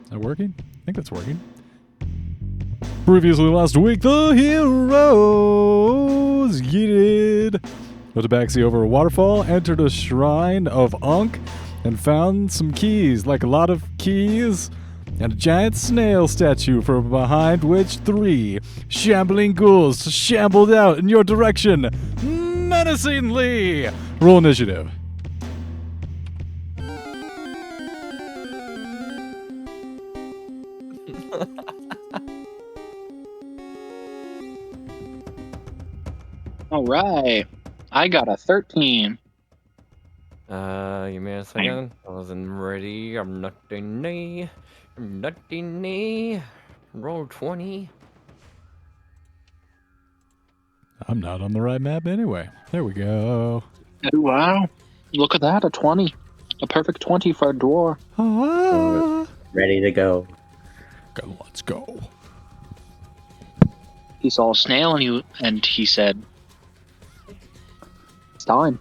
Is that working? I think that's working. Previously last week, the heroes yeeted with a backseat over a waterfall, entered a shrine of Unk, and found some keys, like a lot of keys, and a giant snail statue from behind which 3 shambling ghouls shambled out in your direction menacingly. Roll initiative. All right. I got a 13. Give me a second. I wasn't ready. I'm not in knee. I'm not in knee. Roll 20. I'm not on the right map anyway. There we go. Oh, wow. Look at that, a 20. A perfect 20 for a dwarf. Ah. Ready to go. Okay, let's go. He saw a snail and he said, it's time.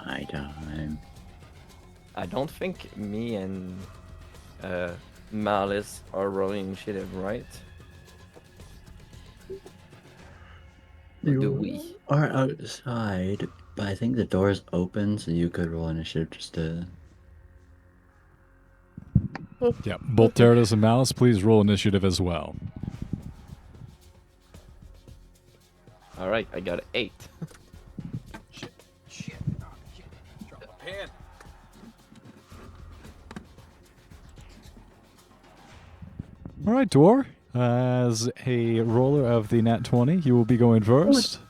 My time. I don't think me and Malice are rolling initiative, right? Or do we? Are outside, but I think the door's open, so you could roll initiative just to. Yeah, both Teradus and Malice, please roll initiative as well. Alright, I got an 8. Shit. Drop my pen. All right, Dwar. As a roller of the nat 20, you will be going first.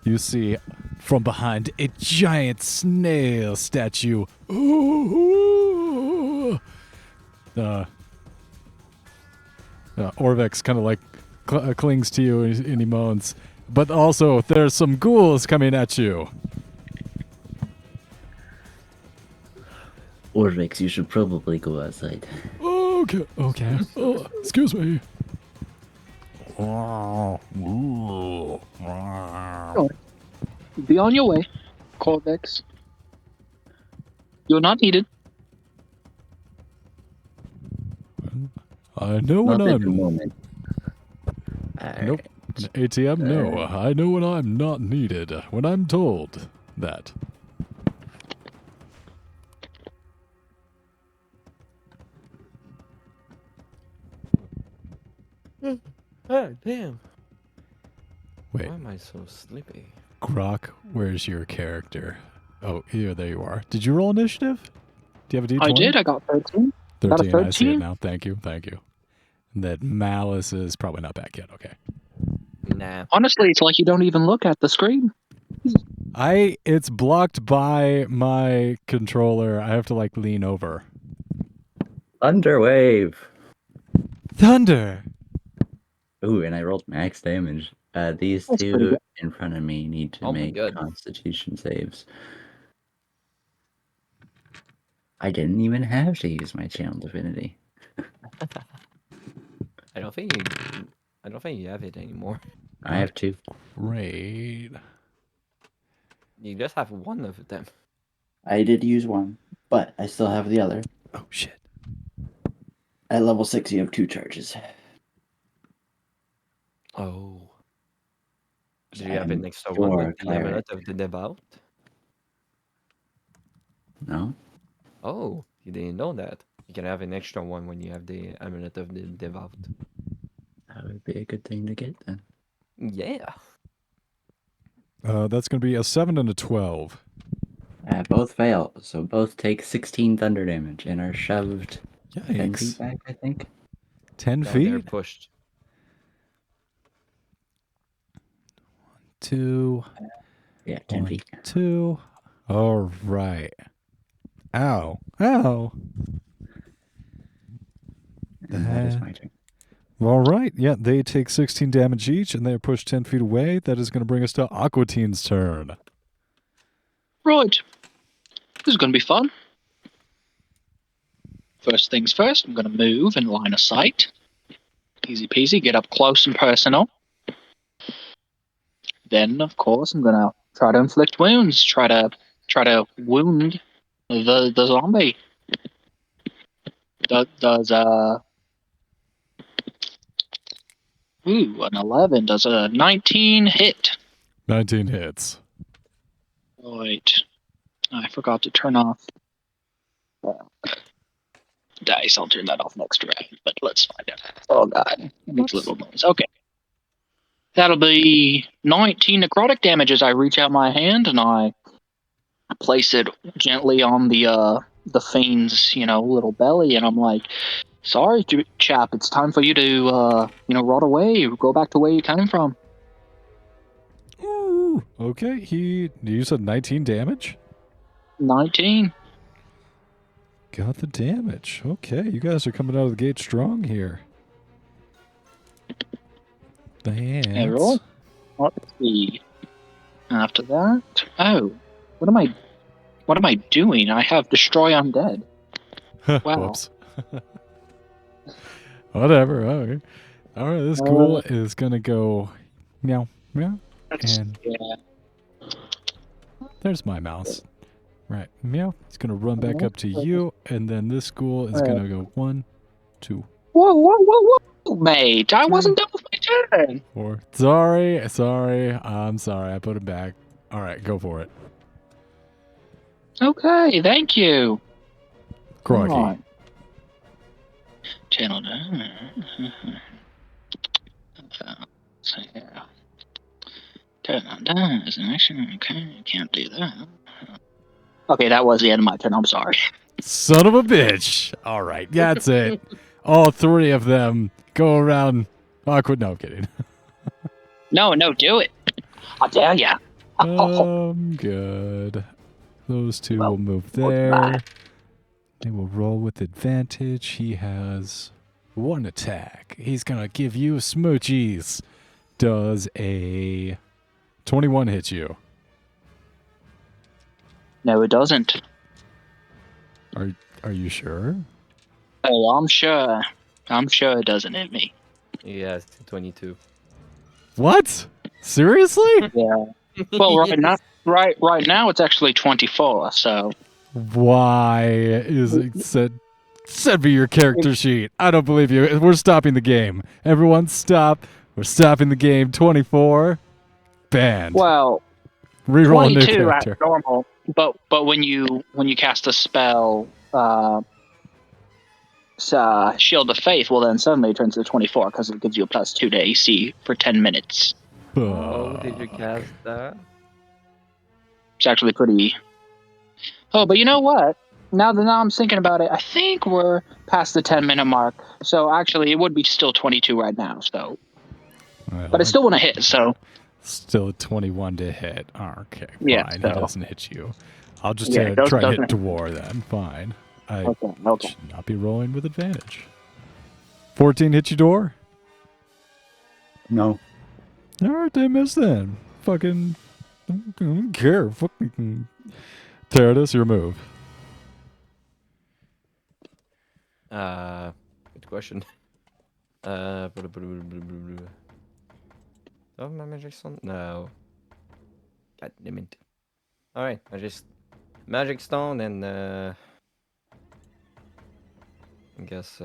You see from behind a giant snail statue. Orvex kind of like clings to you and he moans. But also, there's some ghouls coming at you. Orvix, you should probably go outside. Okay. Oh, excuse me. Be on your way, Corvex. You're not needed. I know when Not at the I'm... moment. Nope. ATM, no. I know when I'm not needed. When I'm told that. Oh, damn. Wait, Why am I so sleepy? Grok, where's your character? Oh, here, there you are. Did you roll initiative? Do you have a D20? I did. I got 13. Got a 13, I see it 13? now. Thank you. And that Malice is probably not back yet. Okay. Nah. Honestly, it's like you don't even look at the screen. It's blocked by my controller. I have to like lean over. Thunderwave! Thunder! Ooh, and I rolled max damage. These That's pretty two good. in front of me need to Oh my make God. Constitution saves. I didn't even have to use my channel divinity. I don't think you have it anymore. I have 2. Great. You just have one of them. I did use 1, but I still have the other. Oh, shit. At level 6, you have 2 charges. Oh. Do you have an And extra you're one with a the cleric. amulet of the devout? No? Oh, you didn't know that. You can have an extra one when you have the amulet of the devout. That would be a good thing to get then. Yeah. That's going to be a 7 and a 12. Both fail, so both take 16 thunder damage and are shoved 10 feet Yikes. back, I think. 10 No, they're feet? pushed. 2. Yeah, 10 1, feet. 2. All right. Ow. And that is my turn. All right. Yeah, they take 16 damage each, and they are pushed 10 feet away. That is going to bring us to Aqua Teen's turn. Right. This is going to be fun. First things first, I'm going to move in line of sight. Easy peasy, get up close and personal. Then, of course, I'm going to try to inflict wounds. Try to wound the zombie. Does an 11. Does a 19 hit? 19 hits. Wait, I forgot to turn off dice. I'll turn that off next round. But let's find out. Oh god, it makes a little noise. Okay, that'll be 19 necrotic damage as I reach out my hand and I place it gently on the fiend's little belly, and I'm like, "Sorry, chap, it's time for you to rot away. Go back to where you came from." Ooh. Okay, you said 19 damage? 19. Got the damage. Okay, you guys are coming out of the gate strong here. Hey, roll. Let's see. After that, what am I doing? I have destroy undead. Wow. Whoops. Whatever. Okay. All right, this ghoul is gonna go meow meow, and there's my mouse. Right, meow. It's gonna run back up to you, and then this ghoul is gonna go 1, 2, Whoa, mate! I wasn't done with my turn. 4. Sorry. I'm sorry. I put it back. All right, go for it. Okay, thank you. Crocky. Channel down. Turn on down as an action. Okay, can't do that. Okay, that was the end of my turn. I'm sorry. Son of a bitch. All right, that's it. All 3 of them go around. Awkward. No, I'm kidding. No, do it. I dare ya. Good. Those 2 will move there. They will roll with advantage. He has 1 attack. He's gonna give you smoochies. Does a 21 hit you? No, it doesn't. Are you sure? Oh, I'm sure. I'm sure it doesn't hit me. Yeah, it's 22. What? Seriously? Yeah. Well, right now it's actually 24. So. Why is it said? Send me your character sheet. I don't believe you. We're stopping the game. Everyone stop. We're stopping the game. 24. Banned. Well, Reroll a new 22 at character. normal, but when you cast a spell, Shield of Faith, well then suddenly it turns to 24 because it gives you a +2 to AC for 10 minutes. Oh, did you cast that? It's actually pretty. Oh, but you know what? Now I'm thinking about it, I think we're past the 10-minute mark. So actually, it would be still 22 right now. So, Well, but it still wouldn't hit. So. Still a 21 to hit. Okay, fine. Yeah, He so. doesn't hit you. I'll just Yeah, try to hit doesn't- Dwar then. Fine. I Okay. should not be rolling with advantage. 14 hit you, Dwar? No. All right, they missed then. Fucking, I don't care. Fucking Teradus, your move. Good question. Oh, my magic stone? No. God damn it. Alright, I just magic stone and I guess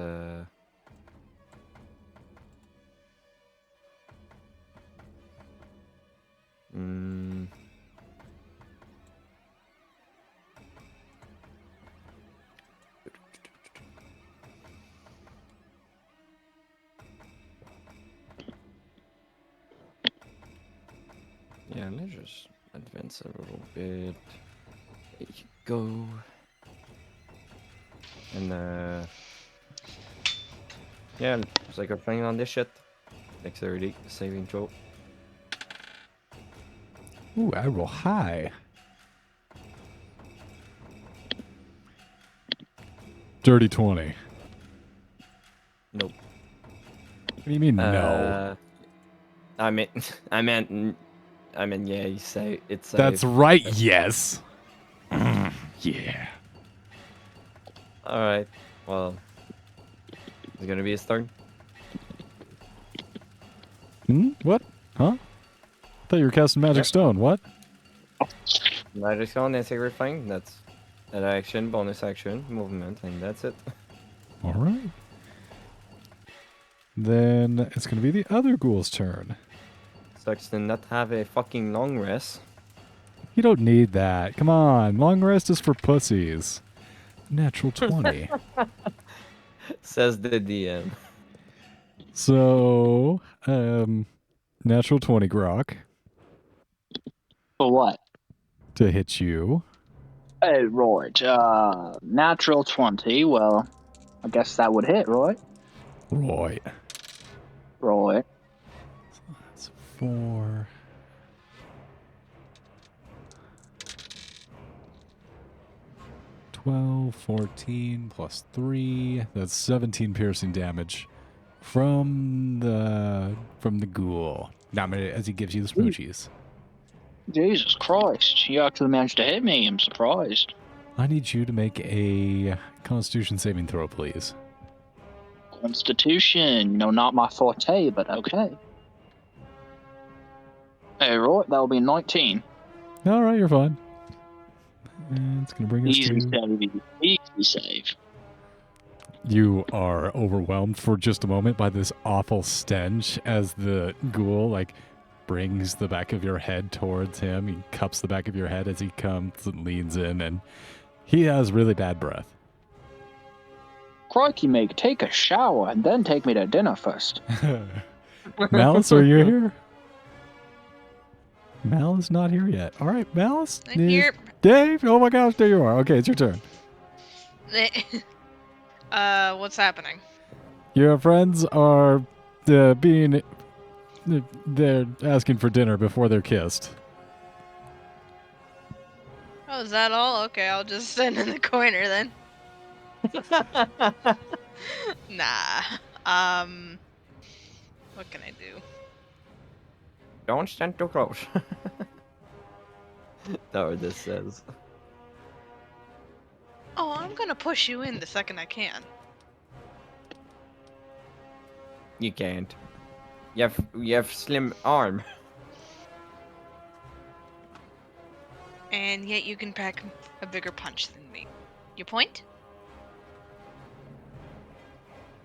yeah, let's just advance a little bit. There you go. And yeah, it's like we're playing on this shit. Dexterity saving throw. Ooh, I roll high. Dirty 20. Nope. What do you mean, no? I meant, yeah, you say it's. That's right, yes. Yeah. Alright, well. It's gonna be his turn. What? Huh? I thought you were casting Magic Stone. What? Magic Stone and Sacred Flame, that's an action, bonus action, movement, and that's it. All right. Then it's going to be the other ghoul's turn. Sucks to not have a fucking long rest. You don't need that. Come on. Long rest is for pussies. Natural 20. Says the DM. So, natural 20 grok For what? to hit you. Hey, right. Natural 20. Well, I guess that would hit, right? Right. Right. That's 4. $12, 14 plus 3. That's 17 piercing damage from the ghoul. As he gives you the smoochies. Jesus Christ. You actually managed to hit me. I'm surprised. I need you to make a Constitution saving throw, please. Constitution. Not my forte, but okay. Hey, right. That'll be 19. All right, you're fine. And it's going to bring us Easy to... save. Easy save. You are overwhelmed for just a moment by this awful stench as the ghoul, brings the back of your head towards him. He cups the back of your head as he comes and leans in, and he has really bad breath. Crikey, mate. Take a shower and then take me to dinner first. Malice, are you here? Mal is not here yet. All right, Malice. I'm here. Dave, oh my gosh, there you are. Okay, it's your turn. What's happening? Your friends are they're asking for dinner before they're kissed. Oh, is that all? Okay, I'll just stand in the corner then. Nah. What can I do? Don't stand too close. That's what this says. Oh, I'm gonna push you in the second I can. You can't. You have slim arm. And yet you can pack a bigger punch than me. Your point?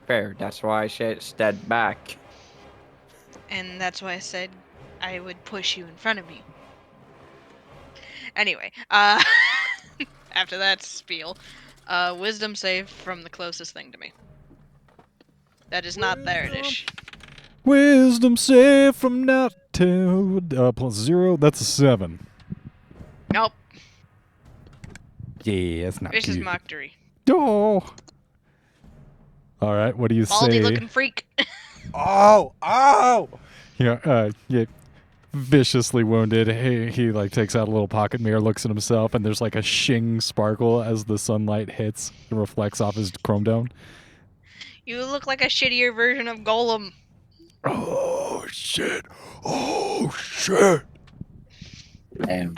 Fair. That's why I said stand back. And that's why I said I would push you in front of me. Anyway, after that spiel, wisdom save from the closest thing to me. That is not there-ish. Wisdom save from now to plus 0. That's a 7. Nope. Yeah, that's not Vicious cute. mockery. Oh. All right, what do you Baldy say? looking freak. Oh! Yeah, viciously wounded. He takes out a little pocket mirror, looks at himself, and there's a shing sparkle as the sunlight hits and reflects off his chrome dome. You look like a shittier version of Golem. Oh shit! Oh shit! Damn,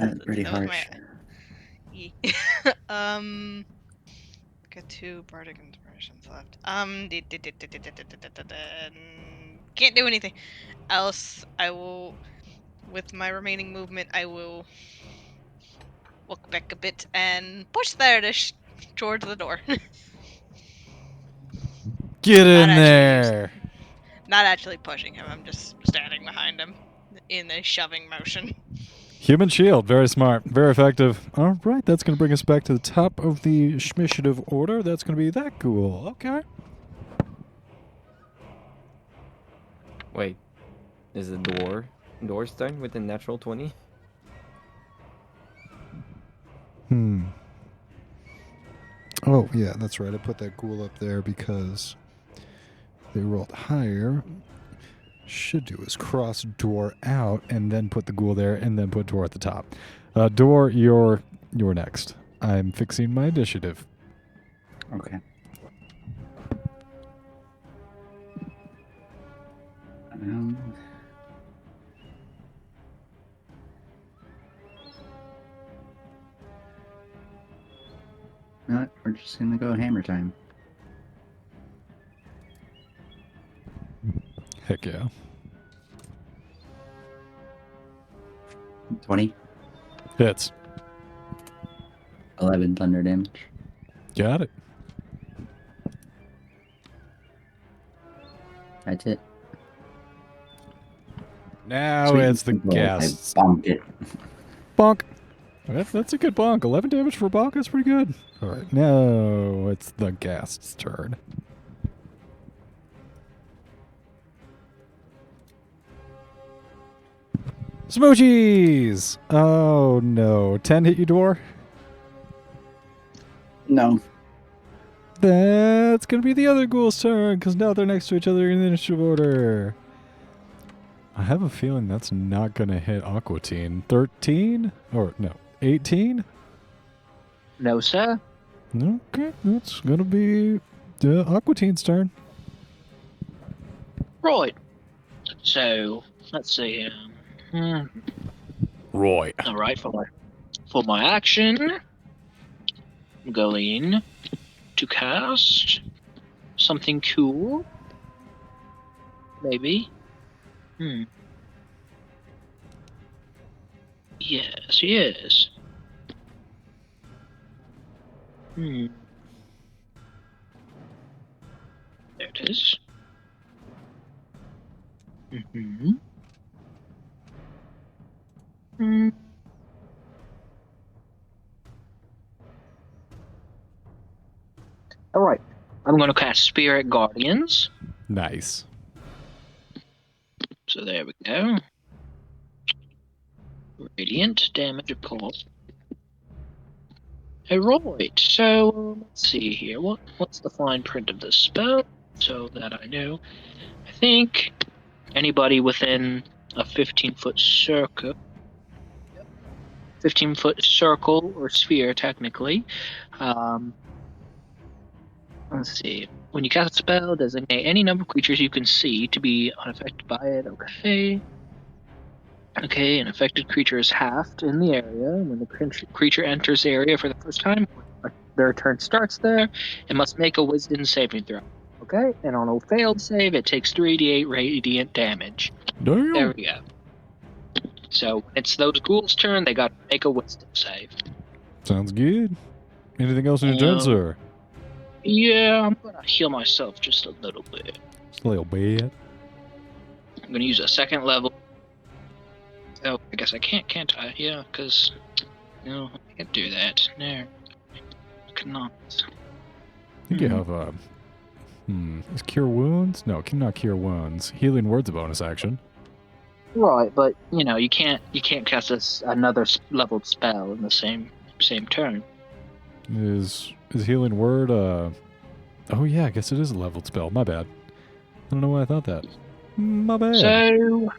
that's pretty that was harsh. Got 2 bardic inspirations left. Can't do anything. Else, I will, with my remaining movement, I will walk back a bit and push Therdish towards the door. Get in Not actually there! Not actually pushing him, I'm just standing behind him in a shoving motion. Human shield, very smart, very effective. All right, that's going to bring us back to the top of the Schmishative order. That's going to be that ghoul. Okay. Wait. Is the doors done with a natural 20? Oh, yeah, that's right. I put that ghoul up there because they rolled higher. Should do is cross door out and then put the ghoul there and then put door at the top. Door, you're next. I'm fixing my initiative. Okay. No, we're just gonna go hammer time. Heck yeah. 20, Hits. 11 thunder damage. Got it. That's it. Now Sweet and it's the simple, I guests. bombed it. Bonk. That's a good bonk. 11 damage for a bonk. That's pretty good. All right. Now it's the guest's turn. Smoochies! Oh no. 10 hit you, Dwar? No. That's gonna be the other ghoul's turn, because now they're next to each other in the initiative order. I have a feeling that's not gonna hit Aqua Teen. 13? Or no, 18? No, sir. Okay, that's gonna be Aqua Teen's turn. Right. So let's see. Roy. All right, for my action, I'm going to cast something cool. Maybe. Yes, yes. There it is. All right. I'm going to cast Spirit Guardians. Nice. So there we go. Radiant damage, of course. Alright, so let's see here. What's the fine print of this spell? So that I know. I think anybody within a 15-foot circle. 15-foot circle or sphere, technically. Let's see. When you cast a spell, designate any number of creatures you can see to be unaffected by it. Okay. Okay, an affected creature is halved in the area. When the creature enters the area for the first time, their turn starts there. It must make a wisdom saving throw. Okay, and on a failed save, it takes 3d8 radiant damage. Damn. There we go. So when it's those ghouls' turn, they got to make a wisdom save. Sounds good. Anything else in your turn, sir? Yeah, I'm gonna heal myself just a little bit. Just a little bit. I'm gonna use a second level. Oh, I guess I can't I? Yeah, because no, I can't do that. No, I cannot. I think you have is Cure Wounds? No, not Cure Wounds. Healing Word's a bonus action. Right, but you can't cast another leveled spell in the same turn. Is Healing Word oh yeah, I guess it is a leveled spell. My bad. I don't know why I thought that. My bad. So,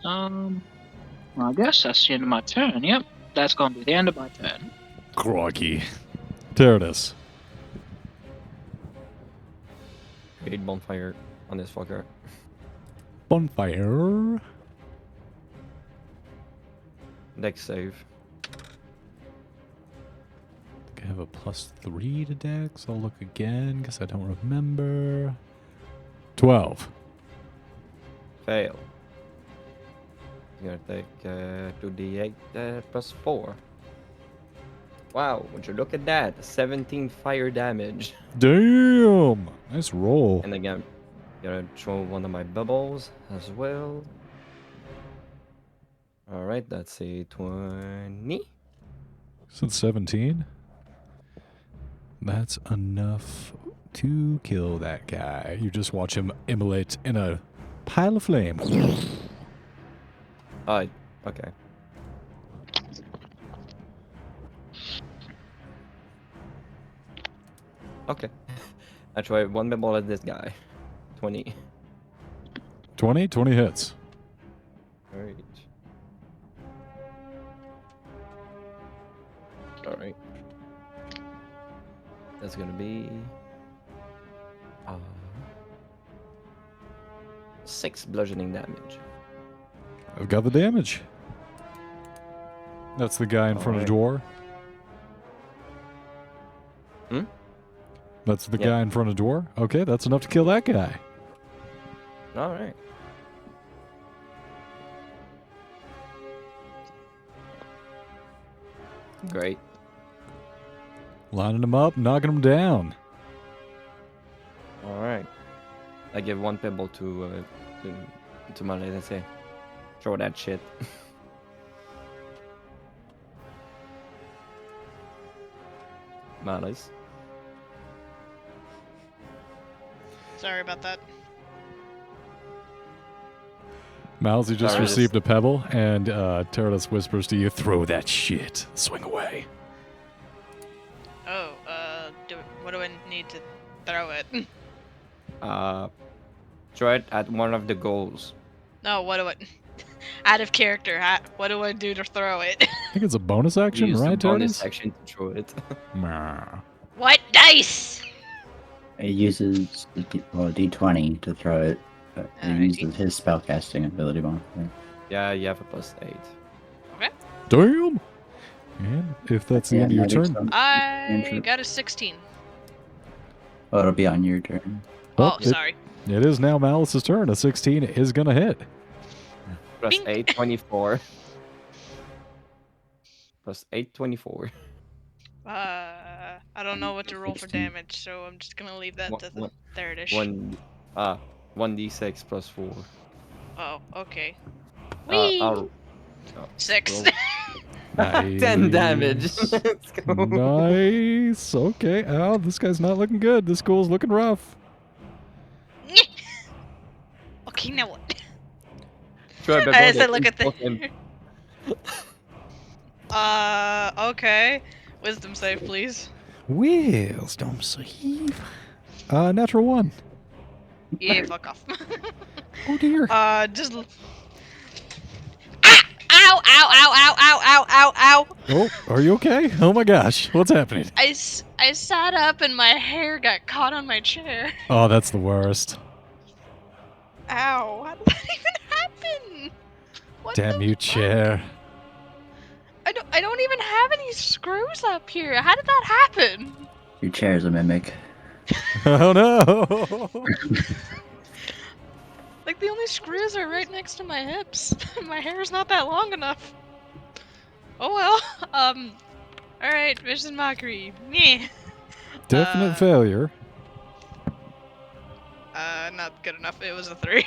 I guess that's the end of my turn. Yep, that's gonna be the end of my turn. Crikey. Teradus. Create bonfire on this fucker. Bonfire. Dex save. I have a +3 to Dex. I'll look again because I don't remember. 12. Fail. You're gonna take 2d8 plus 4. Wow, would you look at that? 17 fire damage. Damn. Nice roll. And again, gonna throw one of my bubbles as well. Alright, that's a 20. Since 17. That's enough to kill that guy. You just watch him immolate in a pile of flame. Okay. Okay. I try one bubble at this guy. 20. 20 hits. Alright. Alright. That's gonna be 6 bludgeoning damage. I've got the damage. That's the guy in front of the door. Hmm? That's the Yep. guy in front of the door? Okay, that's enough to kill that guy. Alright. Great. Lining them up, knocking them down. All right. I give one pebble to my let's say, throw that shit. Malice. Sorry about that. Miles, you just Sorry, received a pebble, and Teratus whispers to you, throw that shit. Swing away. Oh, what do I need to throw it? Throw it at one of the goals. No, what do I... Out of character, what do I do to throw it? I think it's a bonus action, Use the right, bonus Teratus? action to throw it. Meh. What dice? It uses the D20 to throw it. But it Alrighty. uses his spellcasting ability modifier. Yeah, you have a +8. Damn! And if that's the Yeah, end of your magic turn, spell- I Cantrip. got a 16. Oh, it'll be on your turn. well, Oh, sorry. it is now Malice's turn. A 16 is going to hit. Plus Bink. 8, 24. Plus 8, 24. I don't know what to roll for 16. damage, so I'm just gonna leave that to the One- third-ish. 1d6 plus 4. Oh, okay. Uh, Whee! I'll, 6. roll. Nice. 10 damage. Let's go. Nice. Okay. Oh, this guy's not looking good. This school's looking rough. Okay, now what? Try by As I bonus, look at insult him. Okay. Wisdom save, please. Wisdom save. Natural 1. Yeah, fuck off. Oh, dear. Just... Ah! Ow! Ow! Ow! Ow! Ow! Ow! Ow! Ow! Oh, are you okay? Oh, my gosh. What's happening? I sat up and my hair got caught on my chair. Oh, that's the worst. Ow! How did that even happen? What Damn the you, fuck? chair. I don't even have any screws up here. How did that happen? Your chair's a mimic. Oh, no. Like, the only screws are right next to my hips. My hair's not that long enough. Oh well. Alright, Vision Mockery. Meh. Definite failure. Not good enough. It was a 3.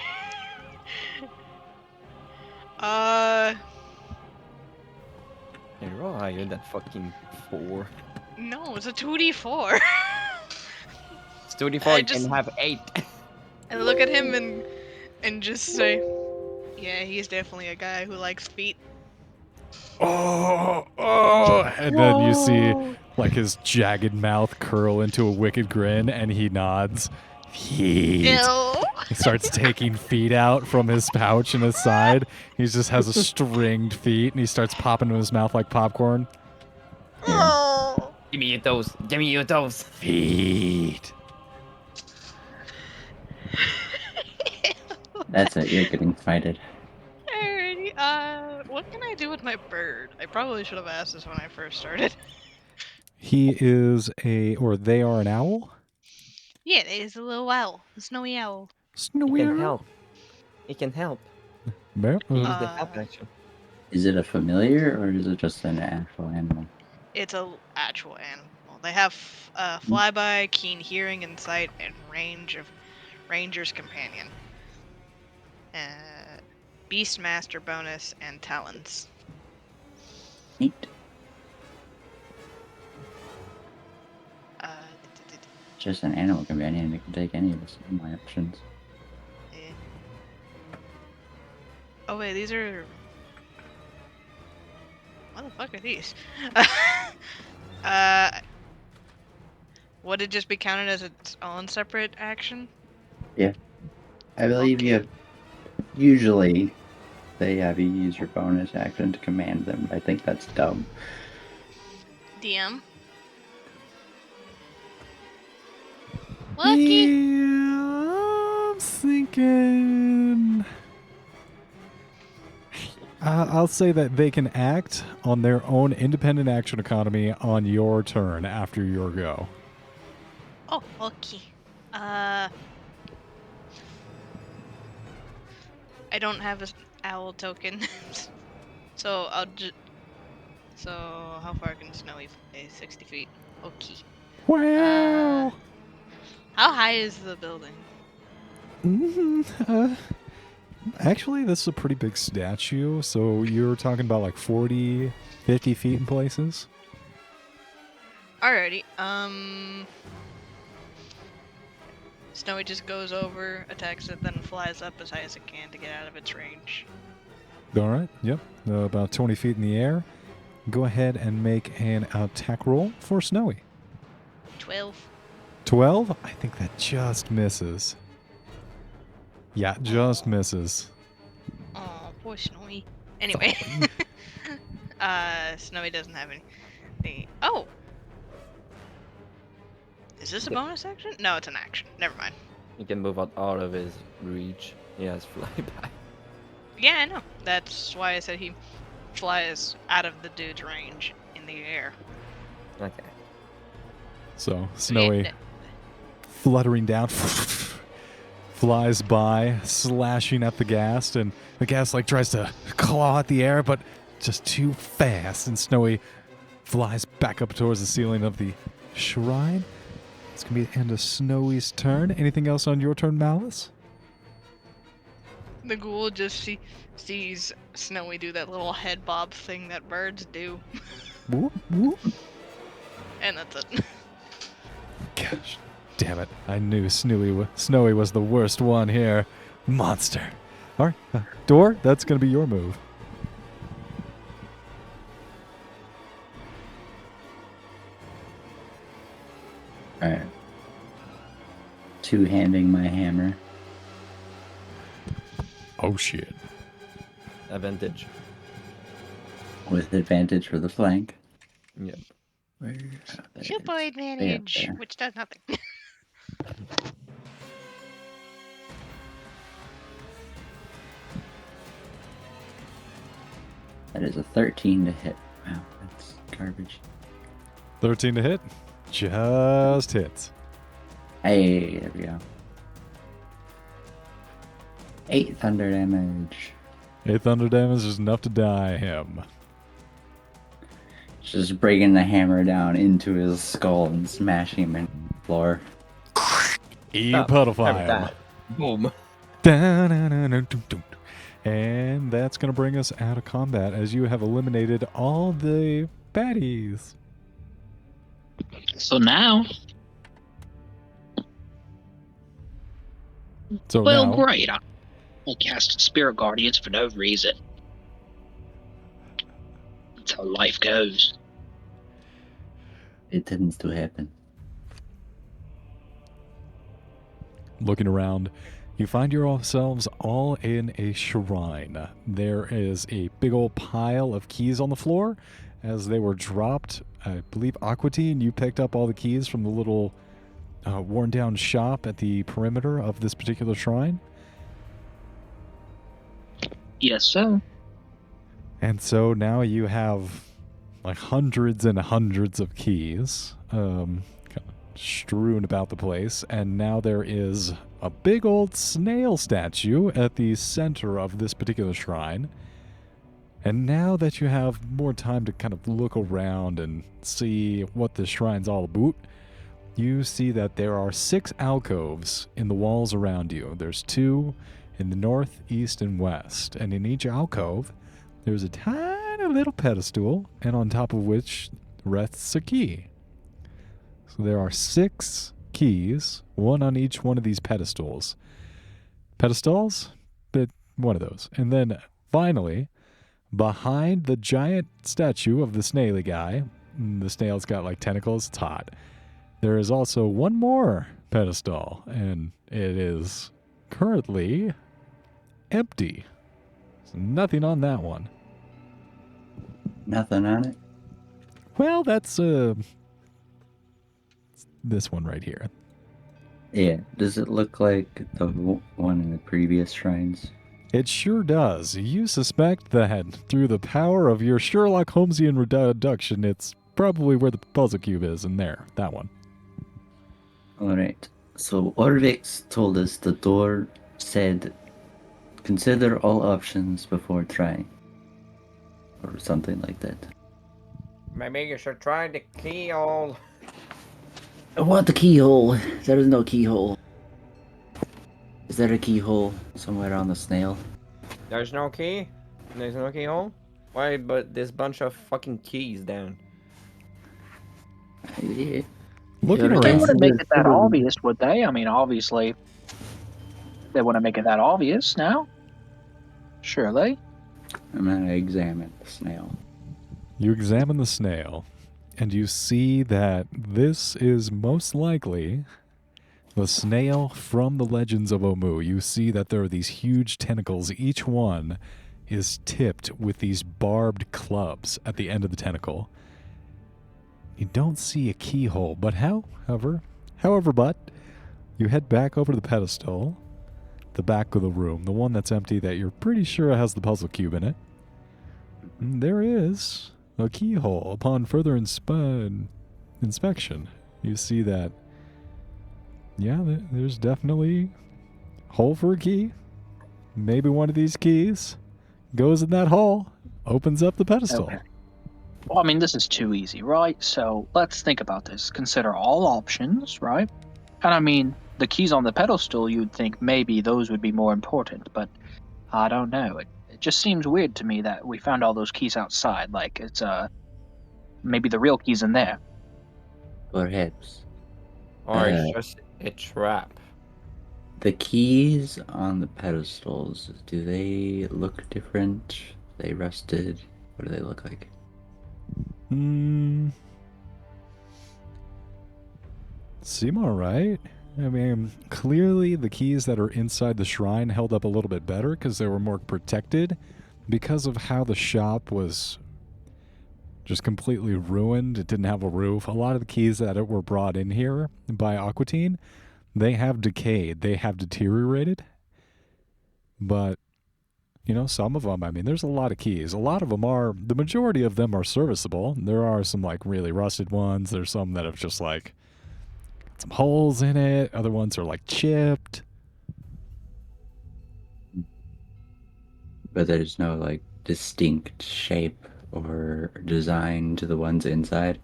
Hey, roll higher than fucking 4. No, it's a 2d4. It's 24, I you just- can have 8. I look at him and just say, yeah, he's definitely a guy who likes feet. Oh, and then you see like his jagged mouth curl into a wicked grin, and he nods. Feet. Ew. He starts taking feet out from his pouch and his side. He just has a stringed feet, and he starts popping in his mouth like popcorn. Oh. Give me your toes. Give me your toes. Feet. That's it, you're getting fighted. Alrighty, what can I do with my bird? I probably should have asked this when I first started. He is they are an owl. Yeah, it is a little owl. A snowy owl. He Snowy can owl. help. He can help. Yeah, He use the Uh, help action. Is it a familiar or is it just an actual animal? It's a actual animal. They have flyby, keen hearing and sight, and range of ranger's companion. Beastmaster bonus and talons. Neat. Just an animal companion. It can take any of my options. Eh. Oh wait, these are. What the fuck are these? Would it just be counted as its own separate action? I believe you. Usually, they have you use your bonus action to command them. But I think that's dumb. DM. Lucky. Yeah, I'm thinking. I'll say that they can act on their own independent action economy on your turn after your go. Oh, okay. I don't have an owl token, so I'll just. So how far can Snowy fly? 60 feet. Okay. Wow. How high is the building? Actually, this is a pretty big statue, so you're talking about like 40, 50 feet in places. Alrighty. Snowy just goes over, attacks it, then flies up as high as it can to get out of its range. All right, yep, about 20 feet in the air. Go ahead and make an attack roll for Snowy. 12. 12? I think that just misses. Yeah, just misses. Oh, poor Snowy. Anyway. Snowy doesn't have any. Oh! Is this a bonus action? No, it's an action. Never mind. He can move out of his reach. He has flyby. Yeah, I know. That's why I said he flies out of the dude's range in the air. Okay. So, Snowy fluttering down, flies by, slashing at the ghast, and the ghast like tries to claw at the air, but just too fast, and Snowy flies back up towards the ceiling of the shrine. It's going to be the end of Snowy's turn. Anything else on your turn, Malice? The ghoul just sees Snowy do that little head bob thing that birds do. Whoop, whoop. And that's it. Gosh, damn it. I knew Snowy was the worst one here. Monster. All right, Door, that's going to be your move. Alright. Two-handing my hammer. Oh, shit. Advantage. With advantage for the flank. Yep. Where? Triple advantage, there. which does nothing. That is a 13 to hit. Wow, that's garbage. 13 to hit. Just hits. Hey, there we go. 8 thunder damage. 8 thunder damage is enough to die him. Just breaking the hammer down into his skull and smashing him in the floor. Puddlefy him. That. Boom. Da-na-na-na-dum-dum. And that's going to bring us out of combat as you have eliminated all the baddies. So now, Now, great. I cast Spirit Guardians for no reason. That's how life goes. It tends to happen. looking around, you find yourselves all in a shrine. There is a big old pile of keys on the floor. As they were dropped, I believe Aquatine, you picked up all the keys from the little worn down shop at the perimeter of this particular shrine. Yes, sir. And so now you have like hundreds and hundreds of keys kind of strewn about the place. And now there is a big old snail statue at the center of this particular shrine. And now that you have more time to kind of look around and see what the shrine's all about, you see that there are 6 alcoves in the walls around you. There's 2 in the north, east, and west. And in each alcove, there's a tiny little pedestal, and on top of which rests a key. So there are 6 keys, 1 on each one of these pedestals. Pedestals? But one of those. And then finally, behind the giant statue of the snaily guy, the snail's got like tentacles, it's hot. There is also one more pedestal, and it is currently empty. There's nothing on that one. Nothing on it? Well, that's this one right here. Yeah. Does it look like the one in the previous shrines? It sure does. You suspect that through the power of your Sherlock Holmesian reduction, it's probably where the puzzle cube is, in there. That one. Alright. So Orvix told us the door said, consider all options before trying. Or something like that. Maybe you should try the keyhole. What the keyhole? There is no keyhole. Is there a keyhole somewhere on the snail? There's no key? There's no keyhole? Why, but this bunch of fucking keys down. Yeah. Looking Sure, They around. wouldn't make it that obvious, would they? I mean, obviously, they wouldn't make it that obvious now. Surely. I'm gonna examine the snail. You examine the snail, and you see that this is most likely the snail from the Legends of Omu. You see that there are these huge tentacles. Each one is tipped with these barbed clubs at the end of the tentacle. You don't see a keyhole, but however, you head back over to the pedestal, the back of the room, the one that's empty that you're pretty sure has the puzzle cube in it. And there is a keyhole. Upon further inspection, you see that, yeah, there's definitely a hole for a key. Maybe one of these keys goes in that hole, opens up the pedestal. Okay. Well, I mean, this is too easy, right? So let's think about this. Consider all options, right? And I mean, the keys on the pedestal, you'd think maybe those would be more important, but I don't know. It just seems weird to me that we found all those keys outside. Like, it's, maybe the real key's in there. Perhaps. Or it's just a trap. The keys on the pedestals, do they look different? Are they rusted? What do they look like? Seem alright. I mean, clearly the keys that are inside the shrine held up a little bit better because they were more protected because of how the shop was just completely ruined. It didn't have a roof. A lot of the keys that were brought in here by Aquatine, they have decayed. They have deteriorated. But, you know, some of them, I mean, there's a lot of keys. A lot of them are, the majority of them are serviceable. There are some, like, really rusted ones. There's some that have just, like, some holes in it. Other ones are, like, chipped. But there's no, like, distinct shape or design to the ones inside?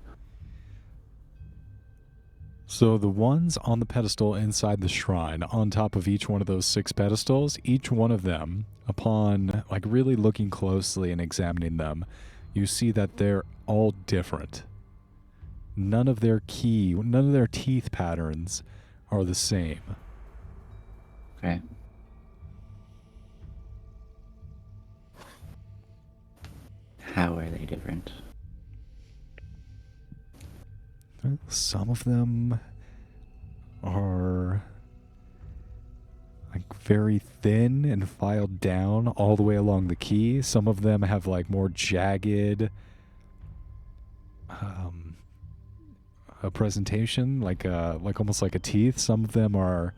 So the ones on the pedestal inside the shrine, on top of each one of those 6 pedestals, each one of them, upon like really looking closely and examining them, you see that they're all different. None of their teeth patterns are the same. Okay. How are they different? Some of them are like very thin and filed down all the way along the key. Some of them have like more jagged a presentation, like almost like a teeth. Some of them are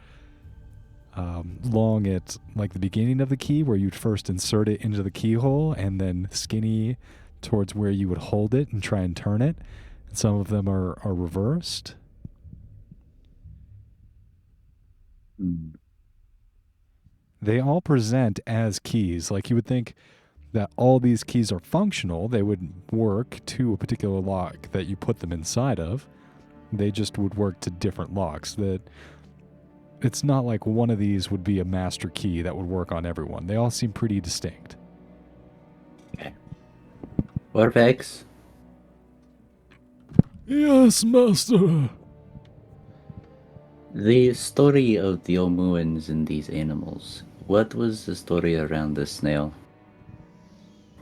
long at like the beginning of the key where you'd first insert it into the keyhole, and then skinny towards where you would hold it and try and turn it. And some of them are reversed. They all present as keys. Like you would think that all these keys are functional. They would work to a particular lock that you put them inside of. They just would work to different locks. That it's not like one of these would be a master key that would work on everyone. They all seem pretty distinct. Okay. Vortex? Yes, master. The story of the Omuans and these animals. What was the story around the snail?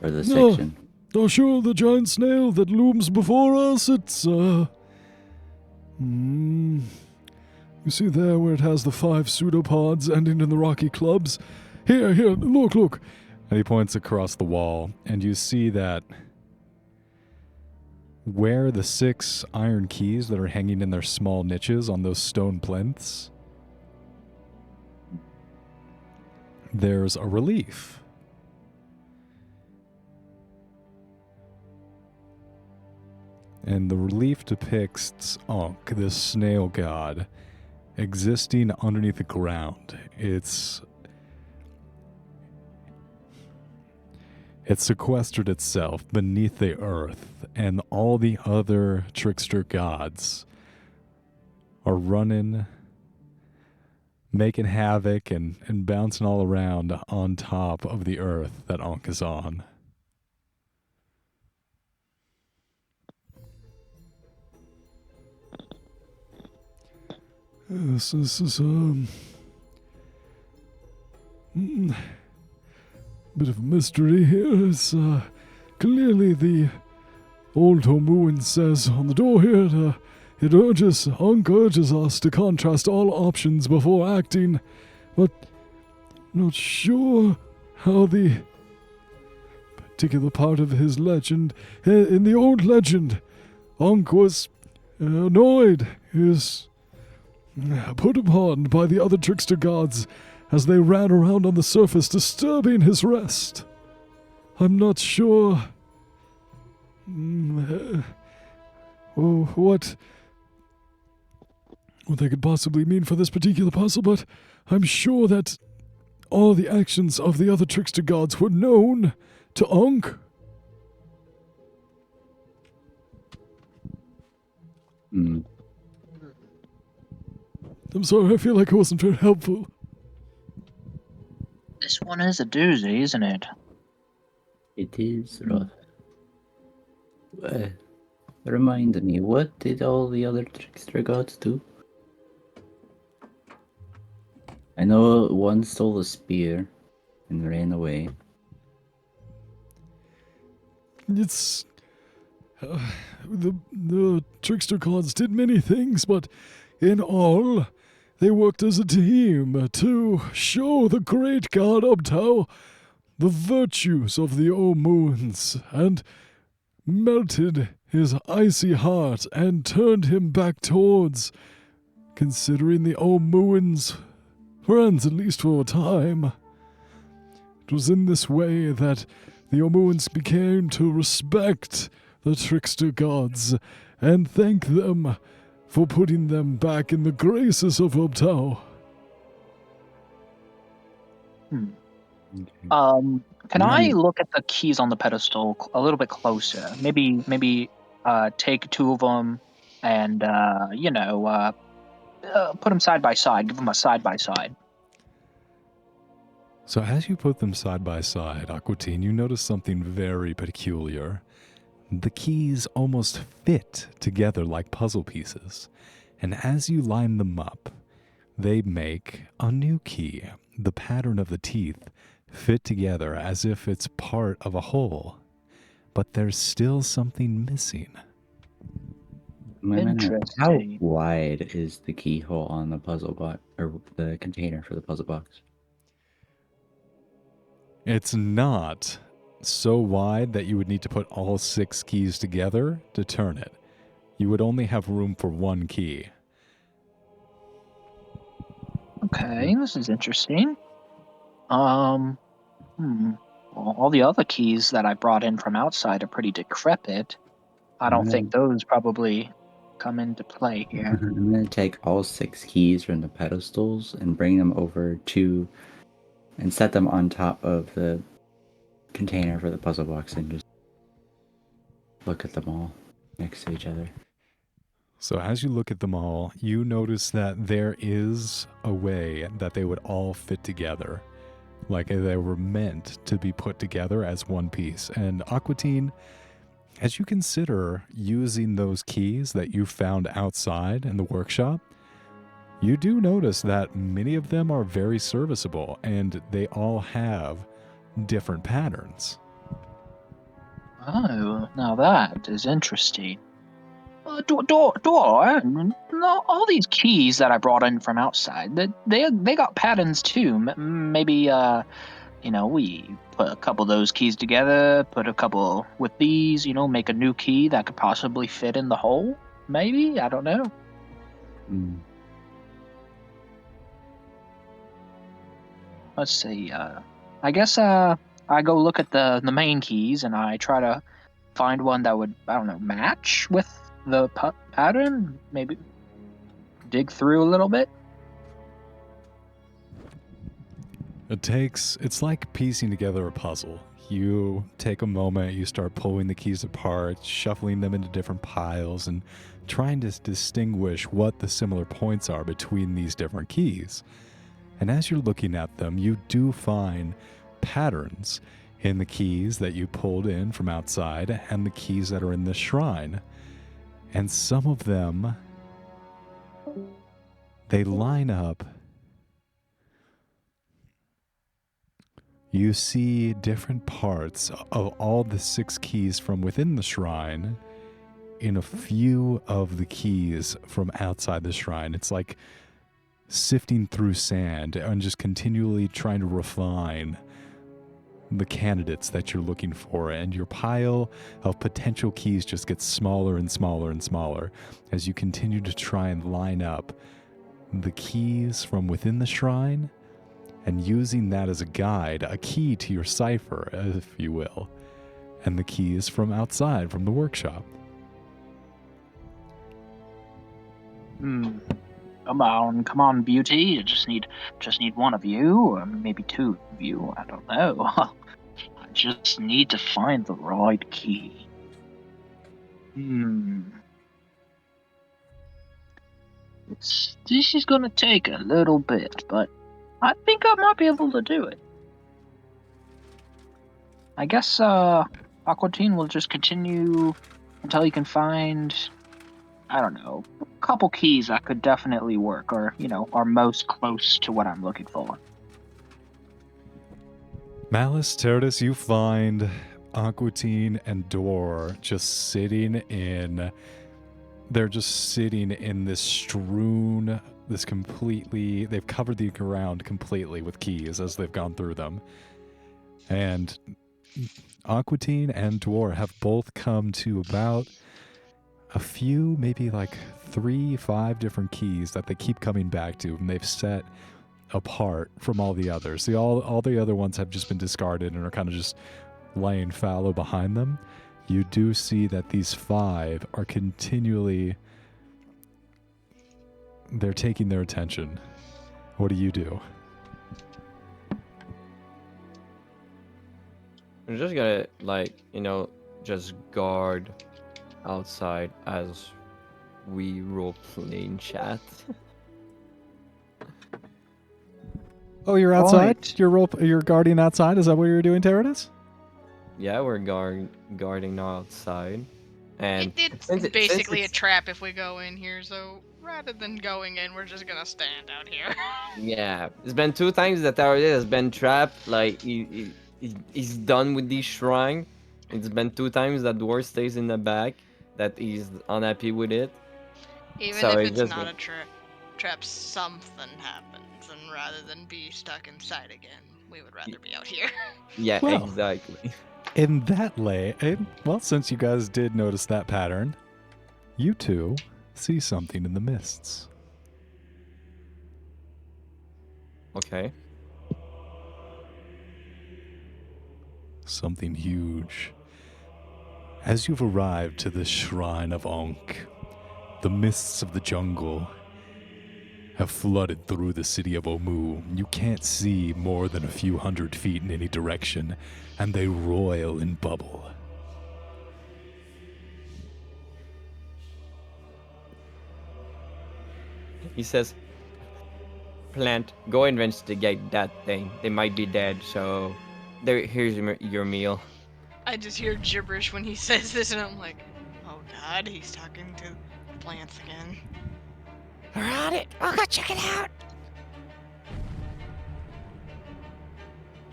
Or the section? Oh, sure, the giant snail that looms before us, it's, you see there where it has the 5 pseudopods ending in the rocky clubs? Here, look. And he points across the wall, and you see that where the 6 iron keys that are hanging in their small niches on those stone plinths, there's a relief. And the relief depicts Ankh, this snail god, existing underneath the ground. It's It sequestered itself beneath the earth, and all the other trickster gods are running, making havoc and bouncing all around on top of the earth that Ankh is on. Yes, this is, bit of a mystery here. It's, clearly the old Homuin says on the door here, Ankh urges us to contrast all options before acting, but not sure how the particular part of his legend, in the old legend, Ankh was annoyed, is put upon by the other trickster gods as they ran around on the surface disturbing his rest. I'm not sure what they could possibly mean for this particular puzzle, but I'm sure that all the actions of the other trickster gods were known to Ankh. I'm sorry, I feel like I wasn't very helpful. This one is a doozy, isn't it? It is rough. Remind me, what did all the other trickster gods do? I know one stole a spear and ran away. It's... the trickster gods did many things, but in all, they worked as a team to show the great god Ubtao the virtues of the Omoons, and melted his icy heart and turned him back towards considering the Omoons friends, at least for a time. It was in this way that the Omoons became to respect the trickster gods and thank them for putting them back in the graces of Ubtao. Can I look at the keys on the pedestal a little bit closer? Maybe take two of them and put them side by side. Give them a side by side. So as you put them side by side, Aquatine, you notice something very peculiar. The keys almost fit together like puzzle pieces, and as you line them up, they make a new key. The pattern of the teeth fit together as if it's part of a whole, but there's still something missing. Interesting. How wide is the keyhole on the puzzle box, or the container for the puzzle box? It's not so wide that you would need to put all 6 keys together to turn it. You would only have room for one key. Okay, this is interesting. Well, all the other keys that I brought in from outside are pretty decrepit. I don't think those probably come into play here. I'm going to take all 6 keys from the pedestals and bring them over to, and set them on top of the container for the puzzle box and just look at them all next to each other. So as you look at them all, you notice that there is a way that they would all fit together, like they were meant to be put together as one piece. And Aquatine, as you consider using those keys that you found outside in the workshop, you do notice that many of them are very serviceable, and they all have different patterns. Oh, now that is interesting. All these keys that I brought in from outside, they got patterns too. Maybe we put a couple of those keys together, put a couple with these, make a new key that could possibly fit in the hole. Maybe, I don't know. Let's see. I guess I go look at the main keys and I try to find one that would, I don't know, match with the pattern. Maybe dig through a little bit. It's like piecing together a puzzle. you take a moment, you start pulling the keys apart, shuffling them into different piles, and trying to distinguish what the similar points are between these different keys. And as you're looking at them, you do find patterns in the keys that you pulled in from outside and the keys that are in the shrine. And some of them, they line up. You see different parts of all the 6 keys from within the shrine in a few of the keys from outside the shrine. It's like sifting through sand and just continually trying to refine the candidates that you're looking for, and your pile of potential keys just gets smaller and smaller and smaller as you continue to try and line up the keys from within the shrine and using that as a guide, a key to your cipher, if you will, and the keys from outside, from the workshop. Come on, beauty. You just need one of you, or maybe 2 of you. I don't know. I just need to find the right key. This is gonna take a little bit, but I think I might be able to do it. I guess Aquatine will just continue until you can find, I don't know, a couple keys that could definitely work, or, are most close to what I'm looking for. Malice, Terradus, you find Aquatine and Dor just sitting in... They're just sitting in this strewn, this completely... They've covered the ground completely with keys as they've gone through them. And Aquatine and Dor have both come to about a few, maybe like 3-5 different keys that they keep coming back to, and they've set apart from all the others. All the other ones have just been discarded and are kind of just laying fallow behind them. You do see that these 5 are continually... They're taking their attention. What do you do? I'm just gonna, just guard outside as we role-play in chat. Oh, you're outside? Right. You're guarding outside? Is that what you're doing, Terradus? Yeah, we're guarding outside. And It's since basically a it's- trap if we go in here, so rather than going in, we're just gonna stand out here. Yeah, it's been 2 times that our has been trapped. Like he's done with the shrine. It's been 2 times that dwarf stays in the back, that he's unhappy with it. Even So if it's it's just not like- a trap, something happens, and rather than be stuck inside again, we would rather be out here. Yeah, Well. exactly. In that well, since you guys did notice that pattern, you two see something in the mists. Okay. Something huge. As you've arrived to the shrine of Ankh, the mists of the jungle have flooded through the city of Omu. You can't see more than a few hundred feet in any direction, and they roil and bubble. He says, "Plant, go investigate that thing. They might be dead, so here's your meal." I just hear gibberish when he says this, and I'm like, oh god, he's talking to plants again. We're on it. I'll go check it out.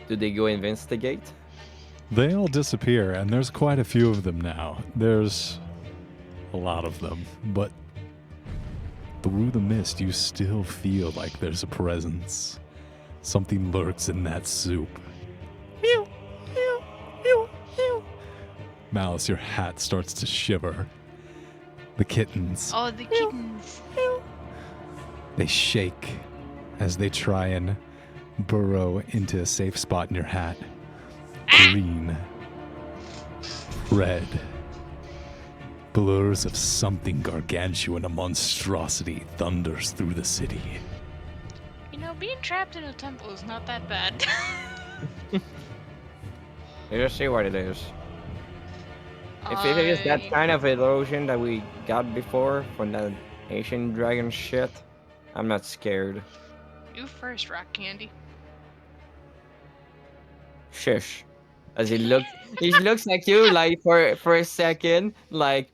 Do they go investigate? They all disappear, and there's quite a few of them now. There's a lot of them, but through the mist, you still feel like there's a presence. Something lurks in that soup. Ew, ew, ew, ew. Malice, your hat starts to shiver. The kittens, Oh, the kittens. they shake as they try and burrow into a safe spot in your hat. Green, red, blurs of something gargantuan, a monstrosity thunders through the city. You know, being trapped in a temple is not that bad. You just see what it is. If it is that kind of erosion that we got before from that Asian dragon shit, I'm not scared. You first, Rock Candy. Shush. As he looks at you like for a second, like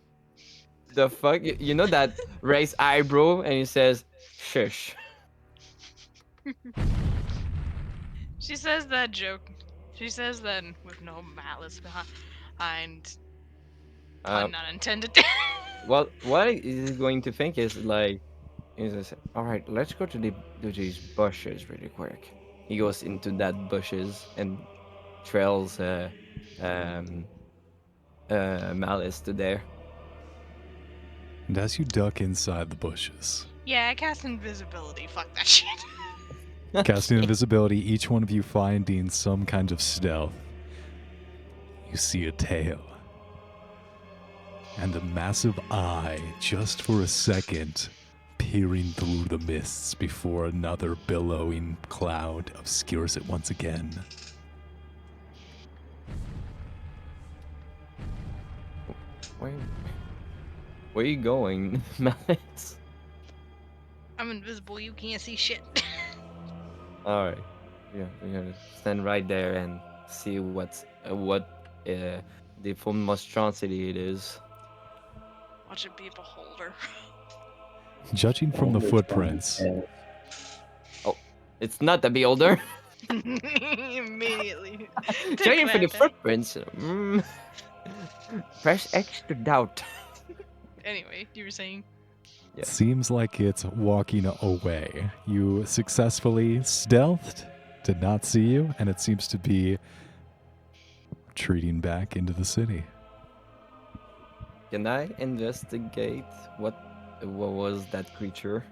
the fuck, you know that raised eyebrow, and he says, "Shush." She says that joke. She says that with no malice behind. Pun not intended. Well, what he's going to think is like, all right, let's go to these bushes really quick. He goes into that bushes and trails um Malice to there. And as you duck inside the bushes, Yeah, I cast invisibility. Fuck that shit. casting invisibility, each one of you finding some kind of stealth, you see a tail. And a massive eye, just for a second, peering through the mists before another billowing cloud obscures it once again. Where are you going, Malice? I'm invisible. You can't see shit. All right, yeah, we're gonna stand right there and see what the full monstrosity it is. Watch it be a beholder. Judging from the footprints, Oh, it's not the beholder. Immediately. Judging for the Declare that. footprints, press X to doubt. Anyway, you were saying. Yeah. seems like it's walking away. You successfully stealthed, did not see you, and it seems to be retreating back into the city. Can I investigate what was that creature?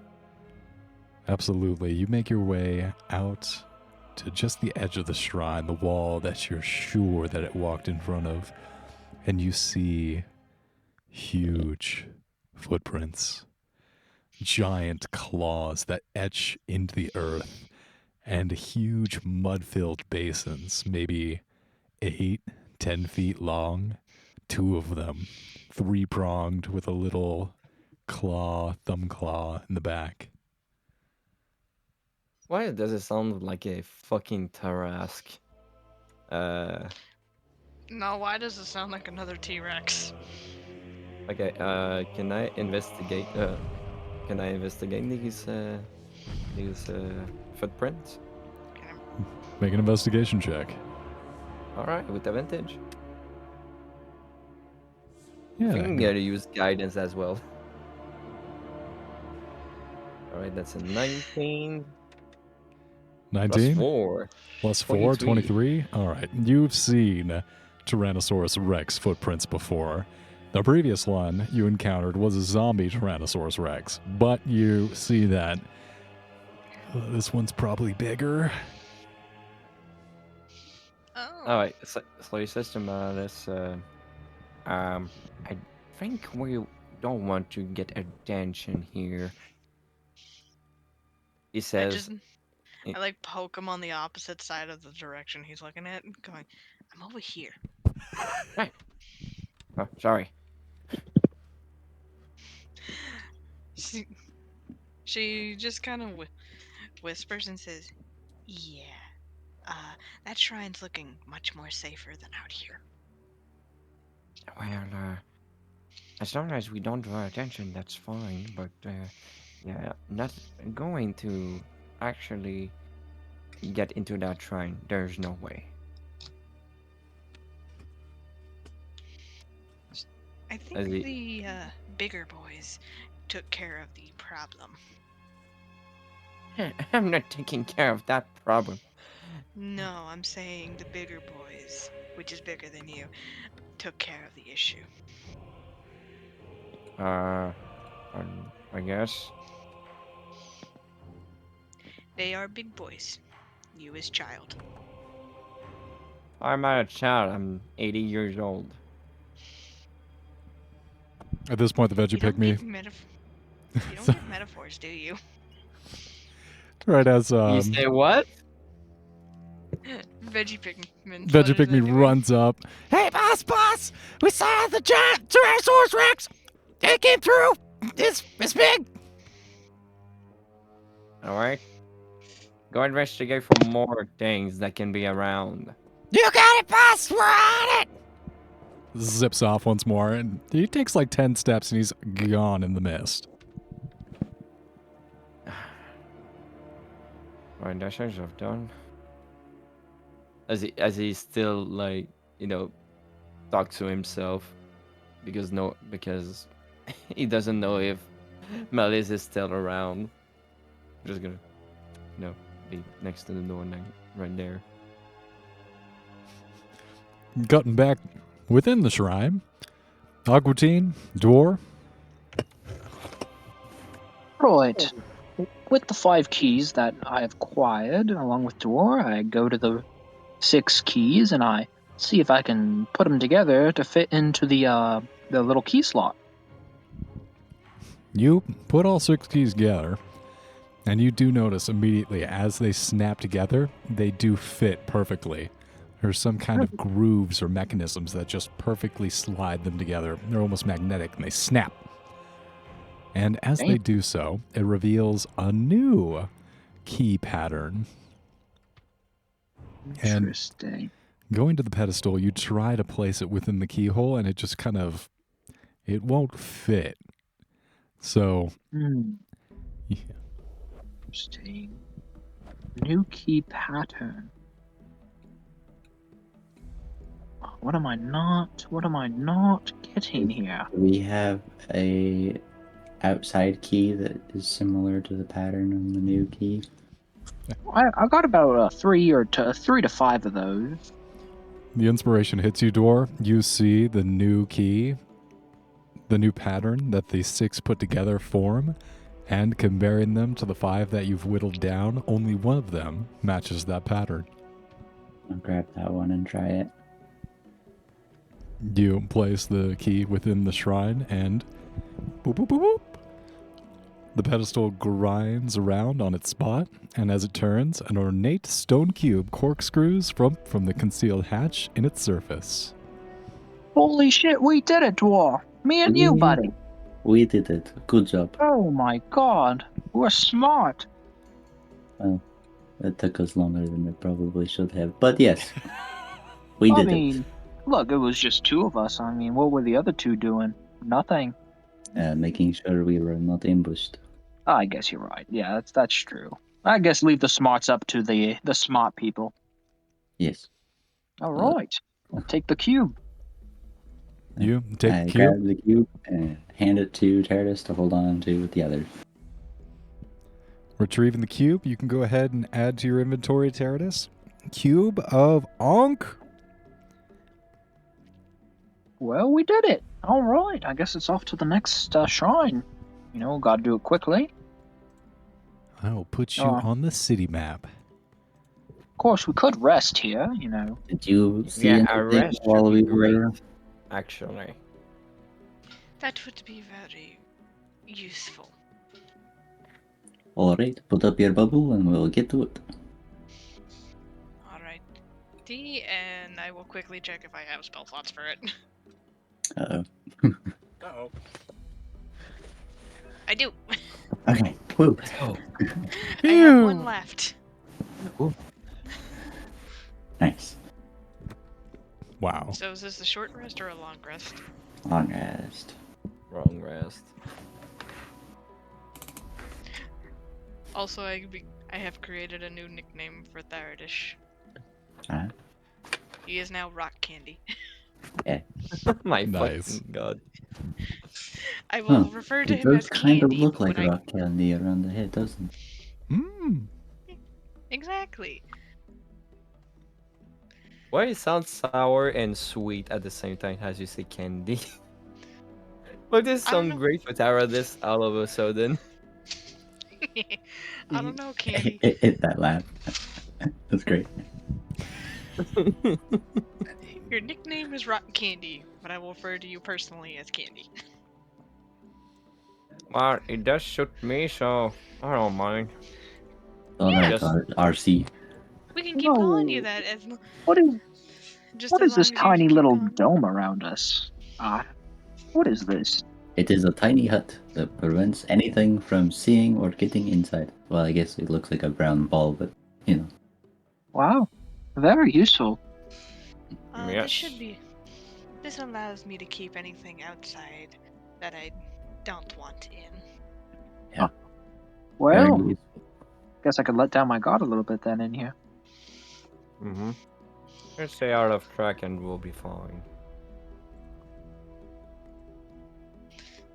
Absolutely. You make your way out to just the edge of the shrine, the wall that you're sure that it walked in front of, and you see huge footprints, giant claws that etch into the earth, and huge mud-filled basins, maybe 8-10 feet long, two of them, three-pronged with a little thumb claw in the back. Why does it sound like a fucking Tarask? No, why does it sound like another T-Rex? Okay, can I investigate these footprints? Make an investigation check. Alright, with advantage. I Yeah. think I'm gonna use guidance as well. Alright, that's a 19 plus 19 4. plus 4, 23. 23. All right. You've seen Tyrannosaurus Rex footprints before. The previous one you encountered was a zombie Tyrannosaurus Rex, but you see that this one's probably bigger. Oh. Alright, so he says to Malice, I think we don't want to get attention here. He says, I like poke him on the opposite side of the direction he's looking at, and going, I'm over here. Right. Oh, sorry. She just kind of whispers and says, yeah, that shrine's looking much more safer than out here. Well, as long as we don't draw attention, that's fine. But yeah, not going to actually get into that shrine. There's no way. I think the bigger boys took care of the problem. I'm not taking care of that problem. No, I'm saying the bigger boys, which is bigger than you, took care of the issue. I guess. They are big boys. You is child. I'm not a child. I'm 80 years old. At this point, the veggie You pick don't me. you don't get metaphors, do you? Right as You say what? Veggie Pigman. Veggie Pygmy runs up. Hey, boss! We saw the giant Tyrannosaurus Rex! It came through! It's big! Alright. Go investigate for more things that can be around. You got it, boss! We're on it! Zips off once more, and he takes like 10 steps and he's gone in the mist. Alright, that seems to have done. As he still like, talk to himself because he doesn't know if Melis is still around. I'm just gonna be next to the door right there. Gotten back within the shrine, Aquatine, Dwar, Right. With the 5 keys that I have acquired, along with Dwar, I go to the 6 keys and I see if I can put them together to fit into the little key slot. you put all 6 keys together, and you do notice immediately as they snap together, they do fit perfectly. There's some kind of grooves or mechanisms that just perfectly slide them together. They're almost magnetic, and they snap. And as they do so, it reveals a new key pattern. And Interesting. going to the pedestal, you try to place it within the keyhole, and it just it won't fit. So, yeah. Interesting. New key pattern. What am I not getting here? We have a outside key that is similar to the pattern on the new key. I got about 3 to 5 of those. The inspiration hits you, Dwar. You see the new key, the new pattern that the 6 put together form, and comparing them to the 5 that you've whittled down, only one of them matches that pattern. I'll grab that one and try it. You place the key within the shrine, and boop, boop, boop, boop. The pedestal grinds around on its spot, and as it turns, an ornate stone cube corkscrews from the concealed hatch in its surface. Holy shit, we did it, Dwarf! Me and you, buddy! We did it. Good job. Oh my god, we're smart! Well, it took us longer than it probably should have. But yes, we did it. Look, it was just 2 of us. I mean, what were the other 2 doing? Nothing. Making sure we were not ambushed. I guess you're right. Yeah, that's true. I guess leave the smarts up to the smart people. Yes. All right. I'll take the cube. You take I the cube. grab the cube and hand it to Tardis to hold on to with the others. Retrieving the cube, you can go ahead and add to your inventory, Tardis. Cube of Ankh. Well, we did it. All right. I guess it's off to the next shrine. Gotta do it quickly. I will put you on the city map. Of course, we could rest here, Did you see Yeah, anything a rest while should we be great. were? Actually. That would be very useful. Alright, put up your bubble and we'll get to it. Alright. D, and I will quickly check if I have spell slots for it. Uh-oh. Uh-oh. I do. Okay, woo. I have 1 left. Nice. Wow. So is this a short rest or a long rest? Long rest. Wrong rest. Also, I have created a new nickname for Tharadish. Huh? He is now Rock Candy. My Nice. fucking god. I will refer to It him does as kind Candy. of look like when rock candy around the head, doesn't it? Mmm. Exactly. Why it sounds sour and sweet at the same time as you say candy? But this I don't sound know. great for Tara all of a sudden. I don't know, Candy. Hit that laugh. That's great. Your nickname is Rock Candy, but I will refer to you personally as Candy. Well, it does shoot me, so I don't mind. Alright, Just- RC. We can keep calling you that What is just what as is this long as you tiny keep little calling. dome around us? What is this? It is a tiny hut that prevents anything from seeing or getting inside. Well, I guess it looks like a brown ball, but you know. Wow, very useful. Yes. This should be. This allows me to keep anything outside that I don't want in. Well, Very useful. guess I could let down my guard a little bit then in here. Mm-hmm. Just stay out of track and we'll be fine.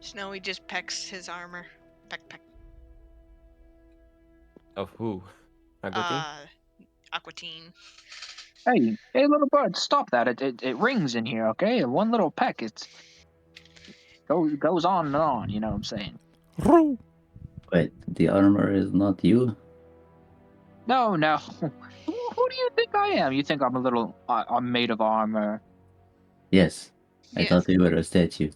Snowy just pecks his armor. Peck. Of who? Agouti? Aquatine. Hey, little bird, stop that! It rings in here, okay? One little peck, goes on and on. You know what I'm saying? Row. Wait, the armor is not you? No. Who do you think I am? You think I'm made of armor? Yes. I Yes. thought you were a statue.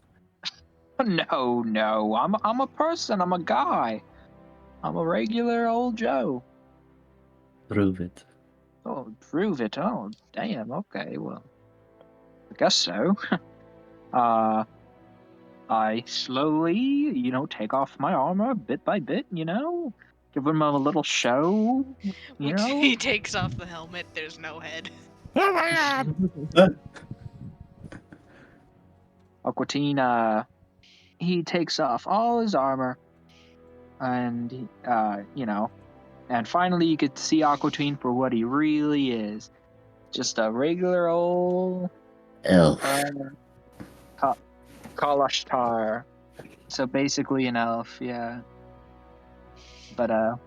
No. I'm a person. I'm a guy. I'm a regular old Joe. Prove it. Oh, prove it. Oh, damn. Okay, well, I guess so. I slowly, take off my armor bit by bit, give him a little show, He takes off the helmet. There's no head. Oh my god! Aquatine, he takes off all his armor, and, and finally you get to see Aquatine for what he really is. Just a regular old, Elf. Kalashtar. So basically an elf, yeah. But, Oh,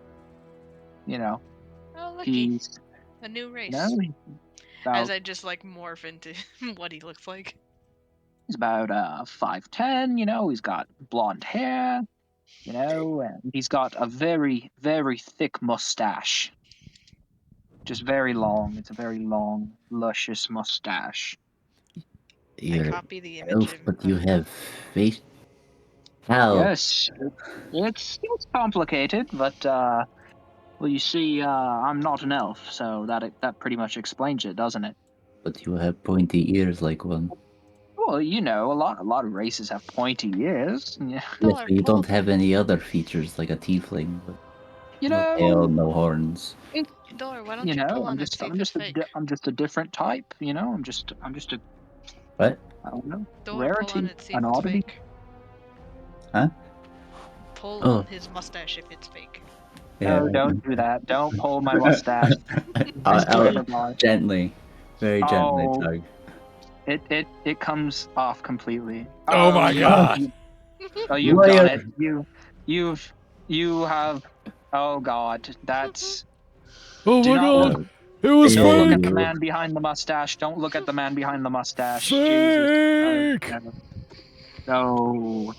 lucky. he's, A new race. about As I just morph into what he looks like. He's about 5'10", he's got blonde hair, and he's got a very, very thick mustache. Just very long. It's a very long, luscious mustache. You're copy the image elf, of- but you have face. How? Yes, it's complicated, but well, you see, I'm not an elf, so that pretty much explains it, doesn't it? But you have pointy ears like one. Well, a lot of races have pointy ears. Yeah. Yes, Dollar but you don't 12. have any other features like a tiefling. But You no know, tail, no horns. Dollar, why don't you pull on it, see if it's fake? I'm just a different type. I'm just a What? I don't know. Dollar, pull Rarity, on it, see if an it's oddity. fake. Huh? Pull Oh. on his mustache if it's fake. No, don't do that. Don't pull my mustache. I swear to God. Gently, very gently, Oh. Tug. It comes off completely. Oh my yeah. God. You've Lawyer. done it. You have. Oh God, that's. Oh Do my not god! look. It was Don't look at fake! the man behind the mustache. Don't look at the man behind the mustache. Jesus. Fake! No.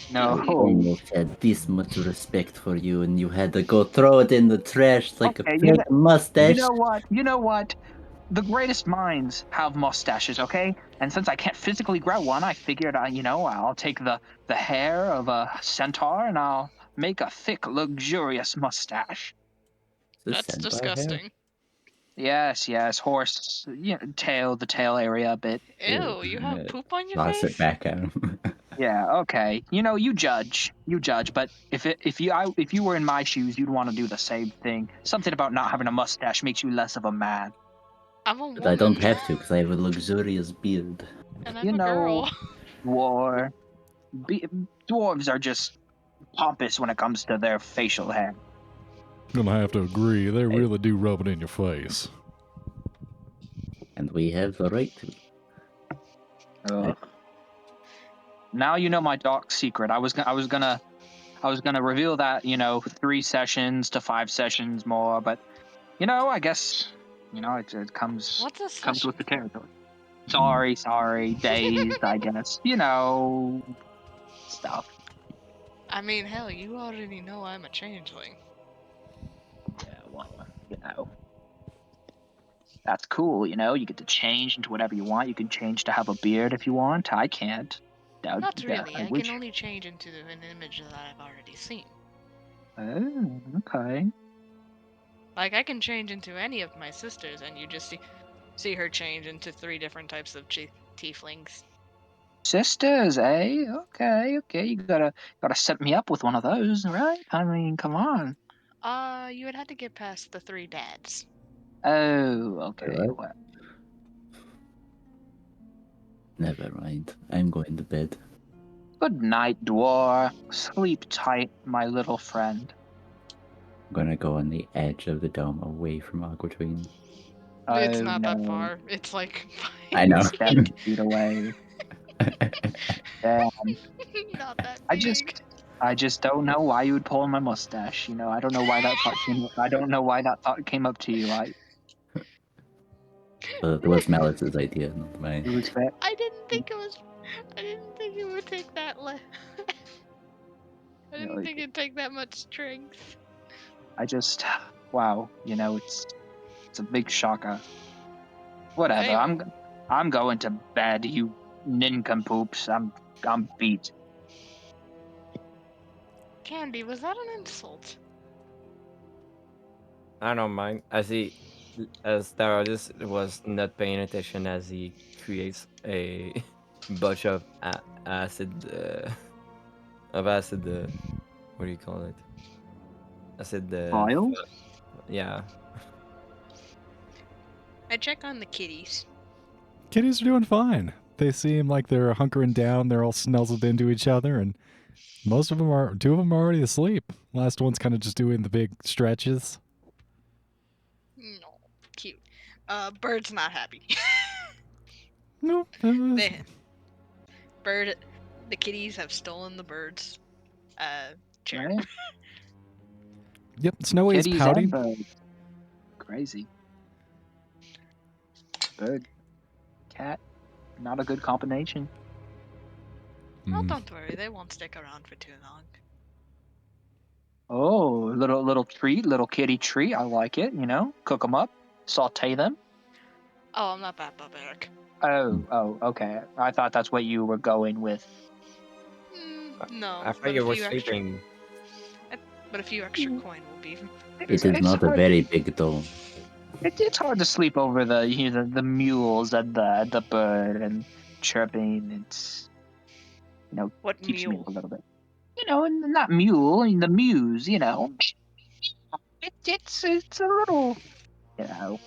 I No. almost had this much respect for you, and you had to go throw it in the trash like Okay, a fake mustache. You know what? The greatest minds have mustaches, okay? And since I can't physically grow one, I figured, I'll take the hair of a centaur and I'll make a thick, luxurious mustache. The That's centaur disgusting. Yes, horse, the tail area a bit. hair. Ew, you have poop on your Toss face? it back at him. Yeah, okay. You judge, but if you were in my shoes, you'd want to do the same thing. Something about not having a mustache makes you less of a man. I'm a woman. But I don't have to because I have a luxurious beard. And I'm a girl. Dwarves are just pompous when it comes to their facial hair. Gonna have to agree, they really do rub it in your face. And we have the right to. Ugh. Now you know my dark secret. I was gonna reveal that 3 sessions to 5 sessions more, but I guess it comes What's a with session? the territory. Sorry, days. I guess stuff. I mean, hell, you already know I'm a changeling. Yeah, well, that's cool. You get to change into whatever you want. You can change to have a beard if you want. I can't. Not really. I wish. can only change into an image that I've already seen. Oh, okay. Like, I can change into any of my sisters, and you just see her change into 3 different types of tieflings. Sisters, eh? Okay, okay. You gotta set me up with one of those, right? I mean, come on. You would have to get past the 3 dads. Oh, okay. What? Well, Never mind. I'm going to bed. good night, dwarf. Sleep tight, my little friend. I'm gonna go on the edge of the dome away from Aquatween. It's Oh not that no, far. It's like I know. 7 feet away. Damn. not that I big. just don't know why you would pull on my mustache. You know, I don't know why that thought came. I don't know why that thought came up to you. It was Malice's idea, not mine. It was fair. I didn't think it would take that I You know, didn't think it'd take that much strength. I just, wow. You know, it's a big shocker. Whatever. Hey, I'm going to bed. You nincompoops. I'm beat. Candy, was that an insult? I don't mind. As Taralis was not paying attention as he creates a bunch of acid, what do you call it? Acid, Vials? yeah. I check on the kitties. Kitties are doing fine. They seem like they're hunkering down. They're all snuzzled into each other, and two of them are already asleep. Last one's kind of just doing the big stretches. No, cute. Bird's not happy. No, The kitties have stolen the bird's chair. Right? yep. Snowy is Kitties pouting. and birds. Crazy. Bird, cat, not a good combination. Well, Mm. don't worry, they won't stick around for too long. Oh, little treat, little kitty treat. I like it. You know, cook them up, saute them. Oh, I'm not that barbaric. Oh, okay. I thought that's what you were going with. No, I thought you were sleeping. But a few extra coin will be. It is It's not a hard- very big dome. It's hard to sleep over the mules and the bird and chirping. It's What keeps me up mule? a little bit. And not mule, I mean the muse. It's a little. I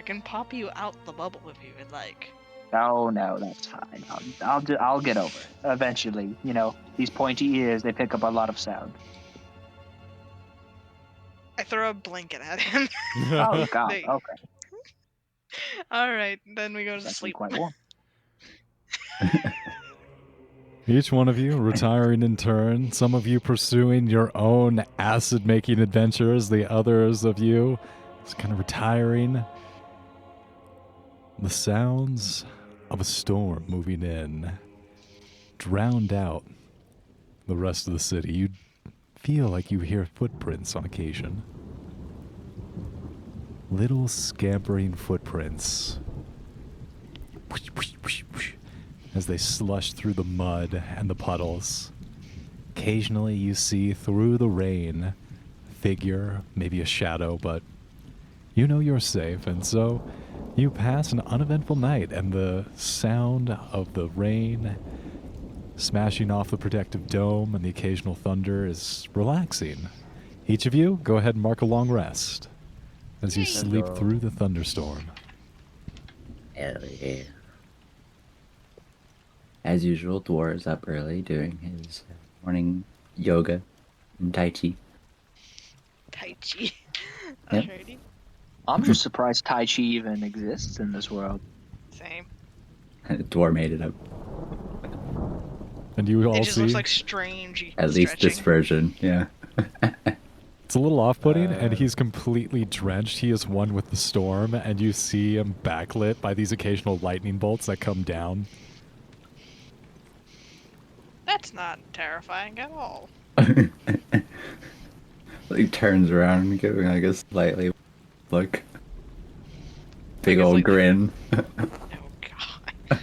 can pop you out the bubble if you would like. Oh no, that's fine. I'll get over it eventually. These pointy ears, they pick up a lot of sound. I throw a blanket at him. Oh god. They- Okay. All right, then we go to That's sleep. quite warm. Each one of you retiring in turn, some of you pursuing your own acid-making adventures, the others of you just kind of retiring. The sounds of a storm moving in drowned out the rest of the city. You feel like you hear footprints on occasion. Little scampering footprints. Whoosh, whoosh, whoosh, whoosh, as they slush through the mud and the puddles. Occasionally you see through the rain a figure, maybe a shadow, but you know you're safe, and so you pass an uneventful night, and the sound of the rain smashing off the protective dome and the occasional thunder is relaxing. Each of you, go ahead and mark a long rest as you Hey. sleep Hello. through the thunderstorm. Hell yeah. As usual, Dwar is up early doing his morning yoga and Tai Chi. Tai Chi. Yep. Alrighty. I'm just surprised Tai Chi even exists in this world. Same. Dwar made it up. And you all It just see looks like strange. At least this stretching. version, yeah. it's a little off-putting, and he's completely drenched. He is one with the storm, and you see him backlit by these occasional lightning bolts that come down. That's not terrifying at all. He turns around, giving like a slightly look. Big Like it's old like- grin. Oh god.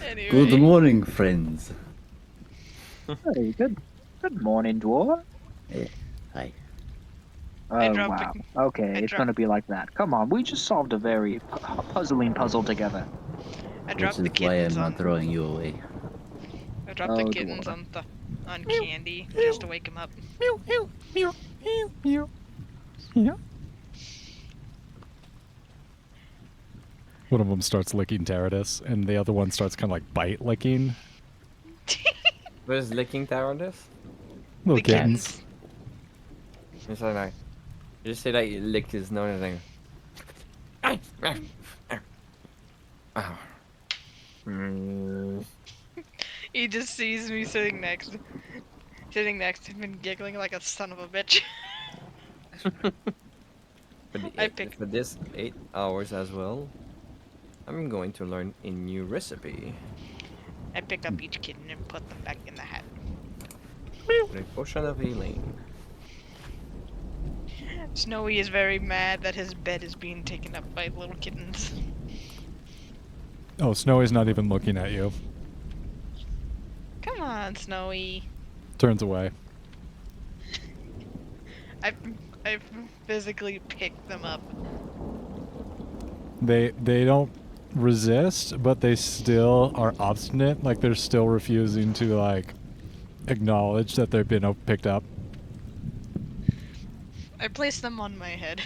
Anyway. Good morning, friends. Hey, good morning, dwarf. Hi. I Oh drop wow. a, Okay, I it's drop, gonna be like that. Come on, we just solved a very puzzling puzzle together. I drop This the is why kittens I'm on. not throwing you away. I drop the Oh, kittens dwarf. on Candy just to wake him up. Meow, meow, meow, meow, meow, meow. One of them starts licking Teradus, and the other one starts kind of like bite licking What is licking Tyrannus? little The kittens. kittens. It's like, you just say that you lick his nose and then. He just sees me sitting next to him and giggling like a son of a bitch. I pick For this 8 hours as well, I'm going to learn a new recipe up each kitten and put them back in the hat. with a potion of healing. Snowy is very mad that his bed is being taken up by little kittens. Oh, Snowy's not even looking at you. Come on, Snowy. Turns away. I physically picked them up. They don't resist, but they still are obstinate. Like they're still refusing to like acknowledge that they've been picked up. I placed them on my head.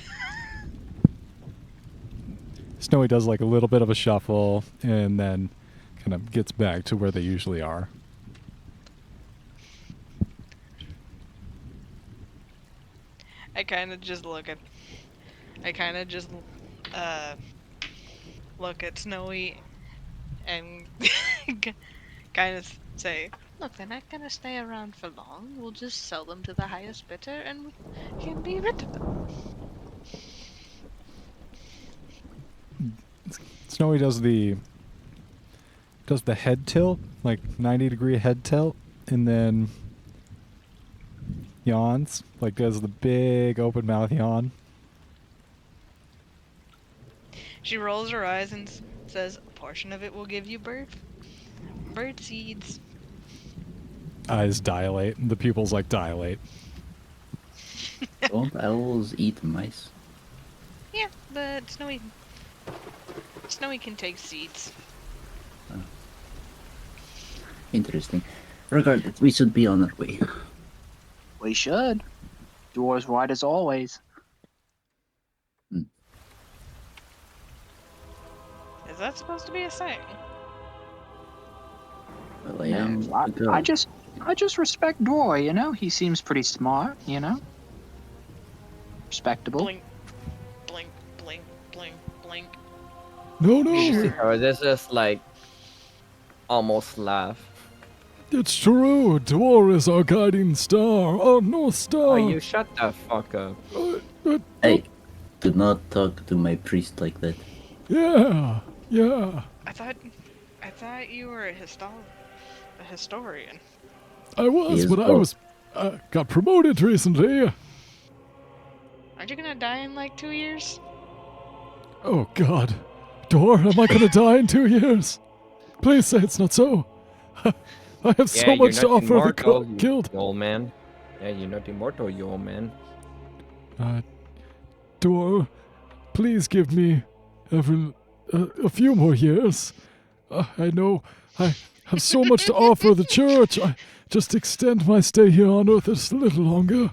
Snowy does like a little bit of a shuffle and then kind of gets back to where they usually are. I kind of just look at Snowy and kind of say, "Look, they're not gonna stay around for long. We'll just sell them to the highest bidder and we can be rid of them." Snowy does the head tilt, like 90-degree head tilt, and then yawns, like does the big open mouth yawn. She rolls her eyes and says, "A portion of it will give you bird seeds." Eyes dilate, and the pupils like dilate. Don't owls eat mice? Yeah, but Snowy can take seeds. Interesting. Regardless, we should be on our way. We should. Doors wide as always. Is that supposed to be a saying? Well, I am. I, a girl. I just respect Dor, you know? He seems pretty smart, you know? Respectable. Blink, blink, blink, blink, blink. No, Or this is like almost laugh. it's true. Dwar is our guiding star, our North Star. Oh, you shut the fuck up. Hey, do not talk to my priest like that. Yeah. I thought you were a historian. I was, He is but I both. was got promoted recently. Aren't you gonna die in like 2 years? Oh God, Dor, am I gonna die in 2 years? Please say it's not so. I have so much to offer the guild. you old man. Yeah, you're not immortal, you old man. Dor, please give me a few more years. I know I have so much to offer the church. I just extend my stay here on Earth just a little longer.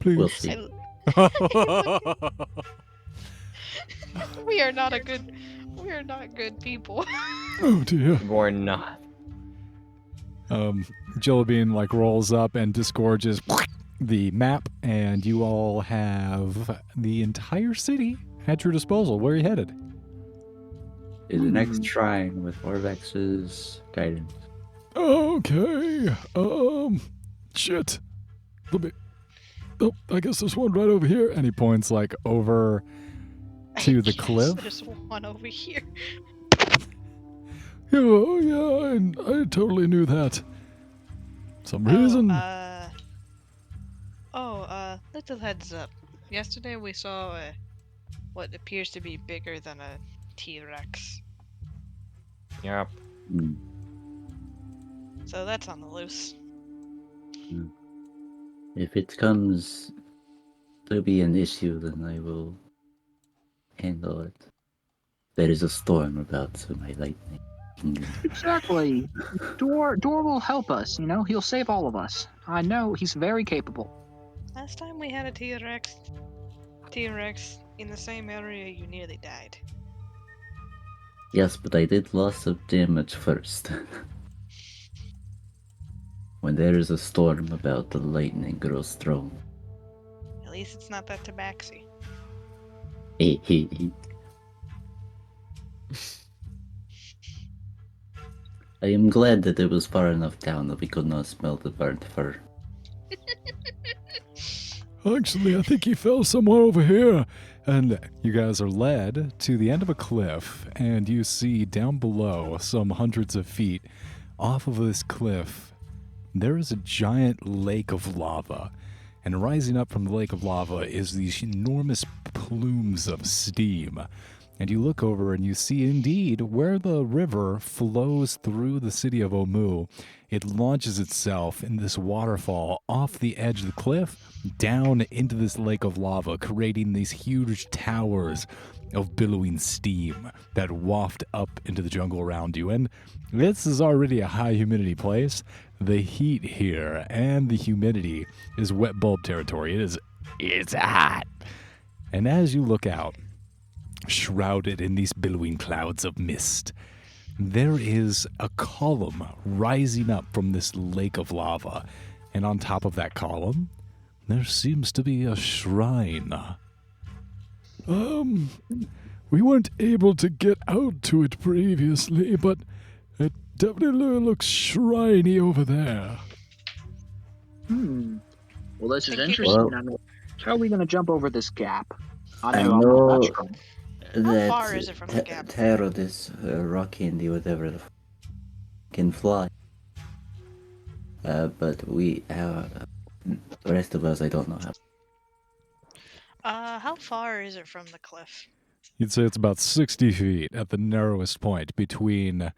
Please. We'll see. We are not good people. Oh dear. Or not. Jellybean like rolls up and disgorges the map, and you all have the entire city at your disposal. Where are you headed? To the next shrine with Orvex's guidance. Okay. Shit. Let me. Oh, I guess there's one right over here. And he points like over to the Yes, cliff. There's one over here. Oh yeah, I totally knew that. Some reason. Little heads up. Yesterday we saw what appears to be bigger than a T-Rex. Yep. Hmm. So that's on the loose. If it comes to be an issue, then I will handle it. There is a storm about, so my lightning. Exactly. Door will help us, you know? He'll save all of us. I know he's very capable. Last time we had a T-Rex in the same area, you nearly died. Yes, but I did lots of damage first. When there is a storm about, the lightning grows strong. At least it's not that tabaxi. I am glad that it was far enough down that we could not smell the burnt fur. Actually, I think he fell somewhere over here. And you guys are led to the end of a cliff, and you see down below, some hundreds of feet off of this cliff, there is a giant lake of lava. And rising up from the lake of lava is these enormous plumes of steam. And you look over and you see indeed where the river flows through the city of Omu. It launches itself in this waterfall off the edge of the cliff down into this lake of lava, creating these huge towers of billowing steam that waft up into the jungle around you. And this is already a high humidity place. The heat here and the humidity is wet bulb territory. It's hot. And as you look out, shrouded in these billowing clouds of mist, there is a column rising up from this lake of lava. And on top of that column, there seems to be a shrine. We weren't able to get out to it previously, but it definitely looks shriny over there. Well, this is Thank you. interesting. Well- How are we going to jump over this gap? I I'm not know that strong. that far is it from the gap? Taro, this rock candy, whatever, can fly. But we, the rest of us, I don't know how. How far is it from the cliff? You'd say it's about 60 feet at the narrowest point between...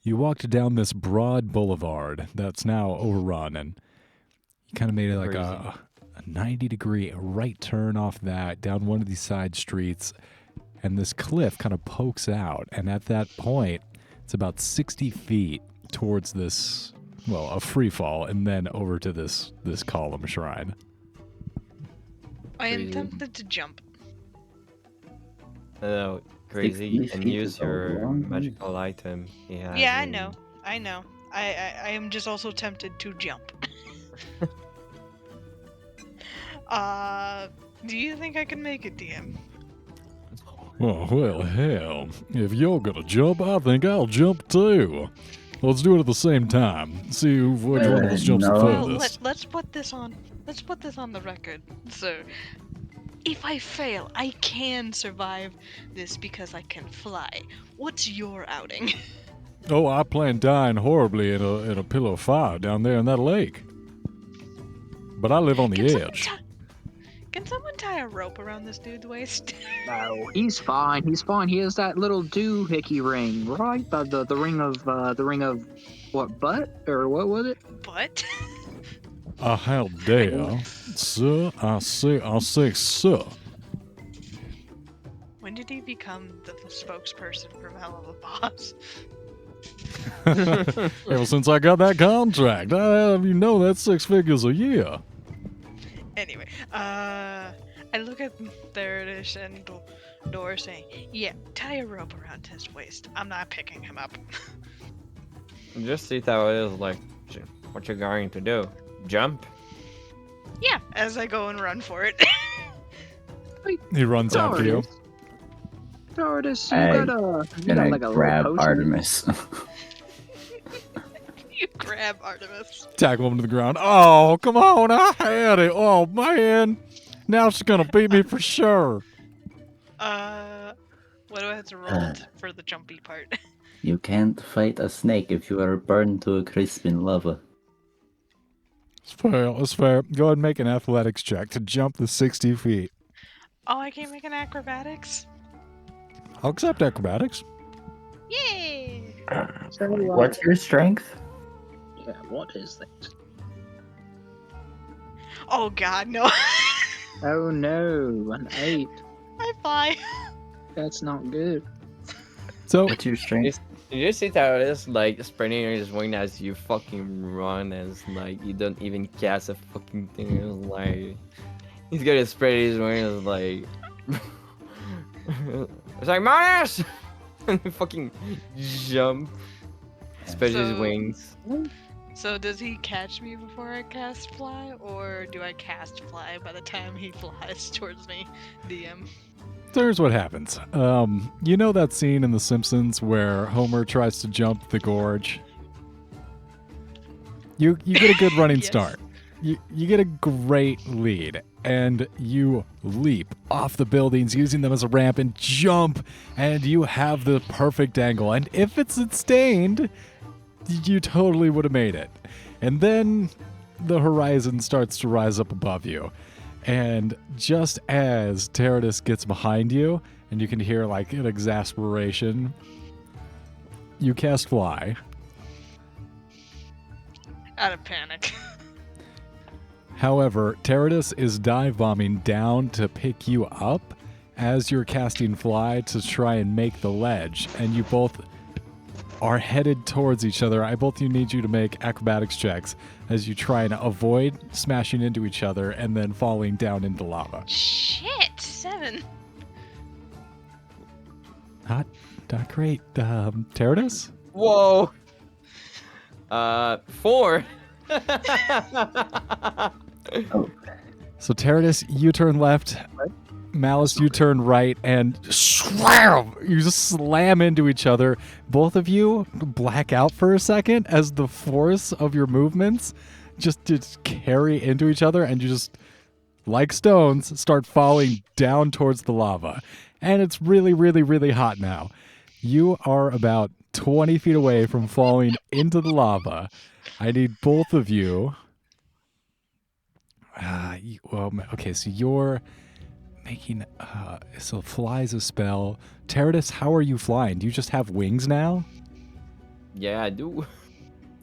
You walked down this broad boulevard that's now overrun, and you kind of made it like a 90-degree right turn off that, down one of these side streets, and this cliff kind of pokes out, and at that point, it's about 60 feet towards this, well, a free fall, and then over to this column shrine. I am Crazy. tempted to jump. No, crazy. 60 And feet use is a your long way. magical item. Yeah, I know. I am just also tempted to jump. Do you think I can make it, DM? Oh, well, hell. If you're gonna jump, I think I'll jump too. Let's do it at the same time. See which one of us jumps the No. Well, furthest. let's put this on. Let's put this on the record. So, if I fail, I can survive this because I can fly. What's your outing? Oh, I plan dying horribly in a pillow of fire down there in that lake. But I live on the edge. Can someone tie a rope around this dude's waist? No, he's fine. He's fine. He has that little doohickey ring, right? The ring of what, butt or what was it? But How dare, sir? I say, sir. when did he become the spokesperson for Hell of a Boss? Ever since I got that contract, you know that's 6 figures a year. Anyway, I look at Theridish and Door saying, yeah, tie a rope around his waist. I'm not picking him up. Just see how it is. Like, what you're going to do? Jump? Yeah, as I go and run for it. He runs after you. Tardis, Hey, you got And I like a grab little potion? Artemis. You grab Artemis. Tackle him to the ground. Oh, come on, I had it. Oh, man. Now she's gonna beat me for sure. What do I have to roll for the jumpy part? You can't fight a snake if you are burned to a crisp in lava. It's fair, it's fair. Go ahead and make an athletics check to jump the 60 feet. Oh, I can't make an acrobatics? I'll accept acrobatics. Yay! What's your strength? Yeah, what is that? Oh god, no. Oh no, an 8. I fly. That's not good. So What's your strength? You just see Tyrus like spreading his wing as you fucking run, as like you don't even cast a fucking thing. It's like he's gonna spread his wings like it's like Minus and he fucking jump, spread his So- wings. So does he catch me before I cast fly, or do I cast fly by the time he flies towards me, DM? So here's what happens. You know that scene in The Simpsons where Homer tries to jump the gorge? You get a good running Yes. start. You get a great lead, and you leap off the buildings using them as a ramp and jump, and you have the perfect angle. And if it's sustained, you totally would have made it. And then the horizon starts to rise up above you. And just as Teradus gets behind you, and you can hear like an exasperation, you cast fly. Out of panic. However, Teradus is dive bombing down to pick you up as you're casting fly to try and make the ledge, and you both are headed towards each other. I both need you to make acrobatics checks as you try and avoid smashing into each other and then falling down into lava. Shit, 7. Not great. Teradus? Whoa. 4. So Teradus, you turn left. Malice, you turn right, and slam! You just slam into each other. Both of you black out for a second as the force of your movements just carry into each other, and you just, like stones, start falling down towards the lava. And it's really, really, really hot now. You are about 20 feet away from falling into the lava. I need both of you. Okay, so you're making so fly's a spell. Teradus, how are you flying? Do you just have wings now? Yeah, I do.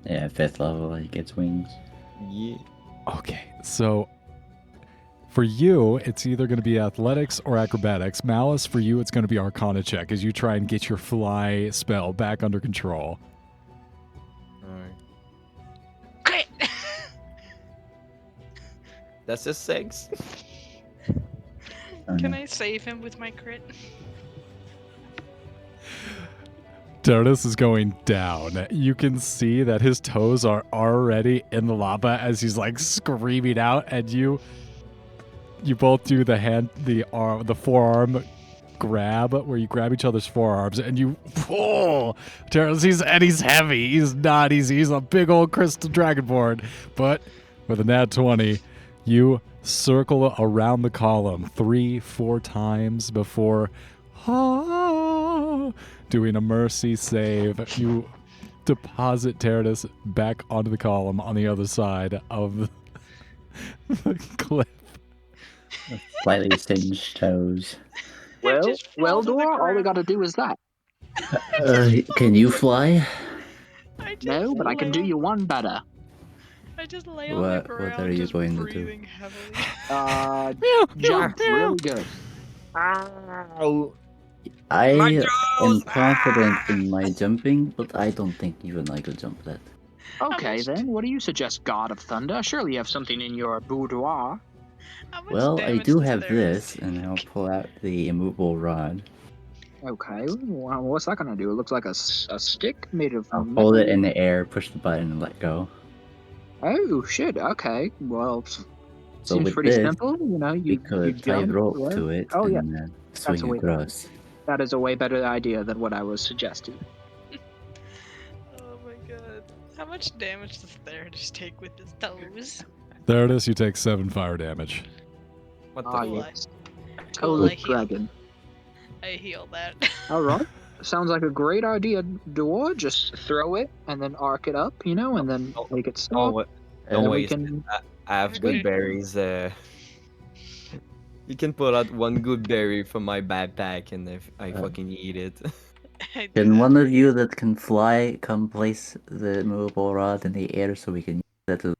Yeah, 5th level, he gets wings. Yeah. Okay, so for you, it's either going to be athletics or acrobatics. Malice, for you, it's going to be Arcana check as you try and get your fly spell back under control. Alright. Crit! That's a 6. Oh, Can no. I save him with my crit? Teradus is going down. You can see that his toes are already in the lava as he's like screaming out, and you both do the forearm grab where you grab each other's forearms and you pull. Teradus, he's heavy. He's not easy. He's a big old crystal dragonborn, but with a nat 20, you circle around the column 3-4 times before doing a mercy save. You deposit Teradus back onto the column on the other side of the cliff. Slightly singed toes. Well, just fall well, to the Dora, all we ground. gotta do is that. Can you fly? I just No, but I can do lay you one better. I just lay on What- the what ground, are you just going to do? breathing heavily. Jump really good. Ow. I My am toes! confident in my jumping, but I don't think you and I could jump that. Okay, much then, what do you suggest, God of Thunder? Surely you have something in your boudoir. How much Well, I damage do does have there this, is? and I'll pull out the immovable rod. Okay, well, what's that gonna do? It looks like a stick made of I'll metal. hold it in the air, push the button, and let go. Oh, shit, okay. Well, So seems with pretty this, simple. You know, we you could tie jump, rope right? to it Oh, yeah. and swing a way- across. That is a way better idea than what I was suggesting. Oh my god. How much damage does Theridus take with his toes? There it is. You take 7 fire damage. What the Ah, Cool, fuck? yes. Cool, Toe I heal. dragon. I heal that. All right. Sounds like a great idea, Dor. Just throw it and then arc it up, you know, and then Oh, make it Don't, stop. wa- and don't then we waste it. can. I have good berries. You can pull out one good berry from my backpack and if I fucking eat it. I do Can that. one of you that can fly come place the immovable rod in the air so we can use that to...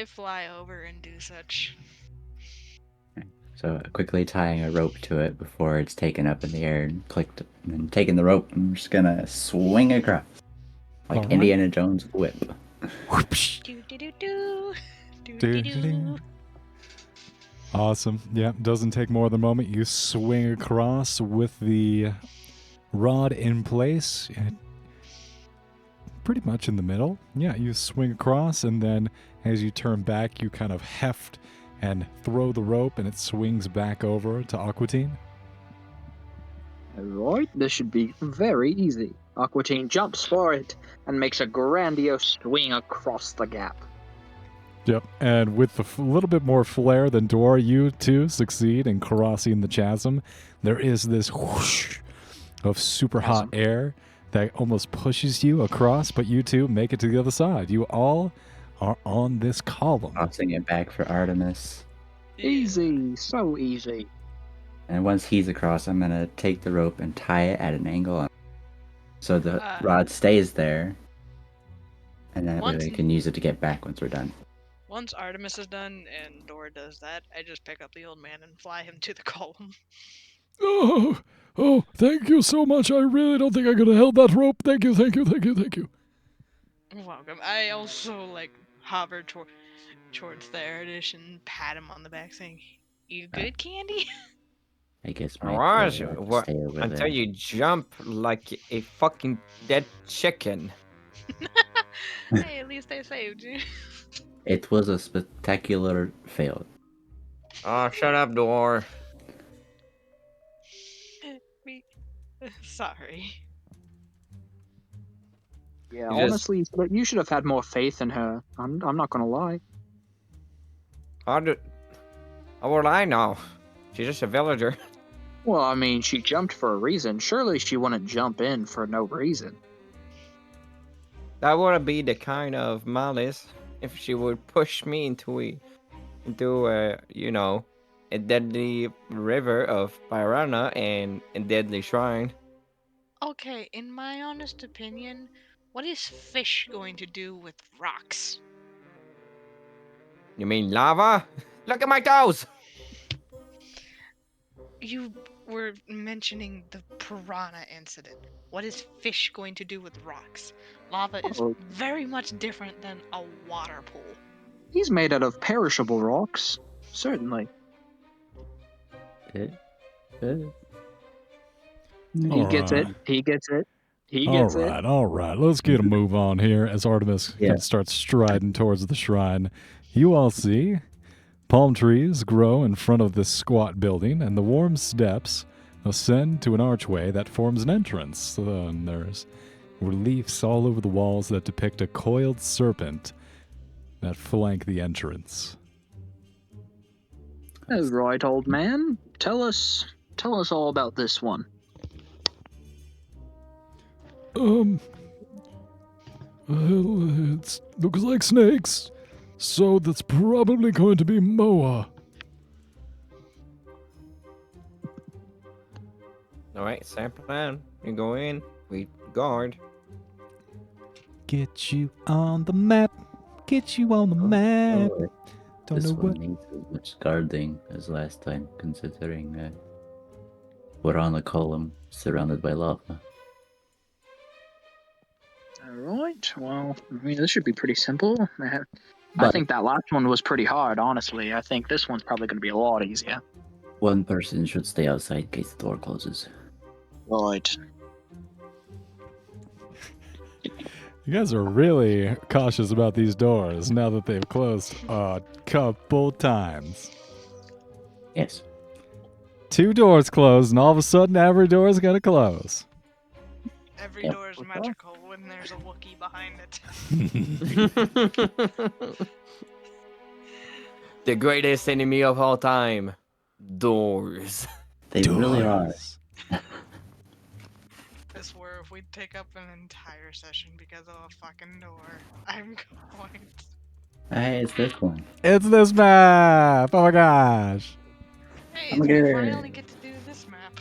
I fly over and do such. So quickly tying a rope to it before it's taken up in the air and clicked, and then taking the rope, I'm just gonna swing across like Alright. Indiana Jones whip. Whoopsh. Do do do do. Do Do, do do. do. Awesome. Yeah, doesn't take more than a moment. You swing across with the rod in place, and pretty much in the middle. Yeah, you swing across, and then as you turn back, you kind of heft and throw the rope, and it swings back over to Aquatine. Alright, this should be very easy. Aquatine jumps for it and makes a grandiose swing across the gap. Yep, and with a little bit more flair than Dora, you two succeed in crossing the chasm. There is this whoosh of super hot air that almost pushes you across, but you two make it to the other side. You all are on this column. Tossing it back for Artemis. Easy, so easy. And once he's across, I'm gonna take the rope and tie it at an angle so the rod stays there. And then that way we can use it to get back once we're done. Once Artemis is done and Dora does that, I just pick up the old man and fly him to the column. Oh, thank you so much. I really don't think I could have held that rope. Thank you. You're welcome. I also hover towards the Erdish and pat him on the back, saying, "You good, Candy?" I guess my Alright, stay over until there. you jump like a fucking dead chicken. Hey, at least I saved you. It was a spectacular fail. Oh, shut up, door. Sorry. Yeah, You just- honestly, you should have had more faith in her. I'm not gonna lie. How would I know? She's just a villager. Well, I mean, she jumped for a reason. Surely she wouldn't jump in for no reason. That would be the kind of malice if she would push me into a deadly river of piranha and a deadly shrine. Okay, in my honest opinion, what is fish going to do with rocks? You mean lava? Look at my toes! You were mentioning the piranha incident. What is fish going to do with rocks? Lava is Oh. very much different than a water pool. He's made out of perishable rocks. Certainly. Eh? He gets it. He gets it. He gets it. All right. Let's get a move on here as Artemis Yeah. starts striding towards the shrine. You all see palm trees grow in front of this squat building, and the warm steps ascend to an archway that forms an entrance. And there's reliefs all over the walls that depict a coiled serpent that flank the entrance. All right, old man. Tell us all about this one. It looks like snakes, so that's probably going to be Moa. Alright, same plan. You go in, we guard. Get you on the map. Get you on the map. Oh, Don't this know one what. needs as much guarding as last time, considering we're on a column surrounded by lava. Alright, well, I mean, this should be pretty simple. I But think that last one was pretty hard, honestly. I think this one's probably going to be a lot easier. one person should stay outside in case the door closes. Right. You guys are really cautious about these doors now that they've closed a couple times. Yes. 2 doors closed, and all of a sudden every door is going to close. Every Yep. door is magical when there's a Wookiee behind it. The greatest enemy of all time. Doors. They really are. Doors. I swear, if we take up an entire session because of a fucking door, I'm going to... Hey, it's this one. It's this map! Oh my gosh! Hey, I'm we good. finally get to do this map.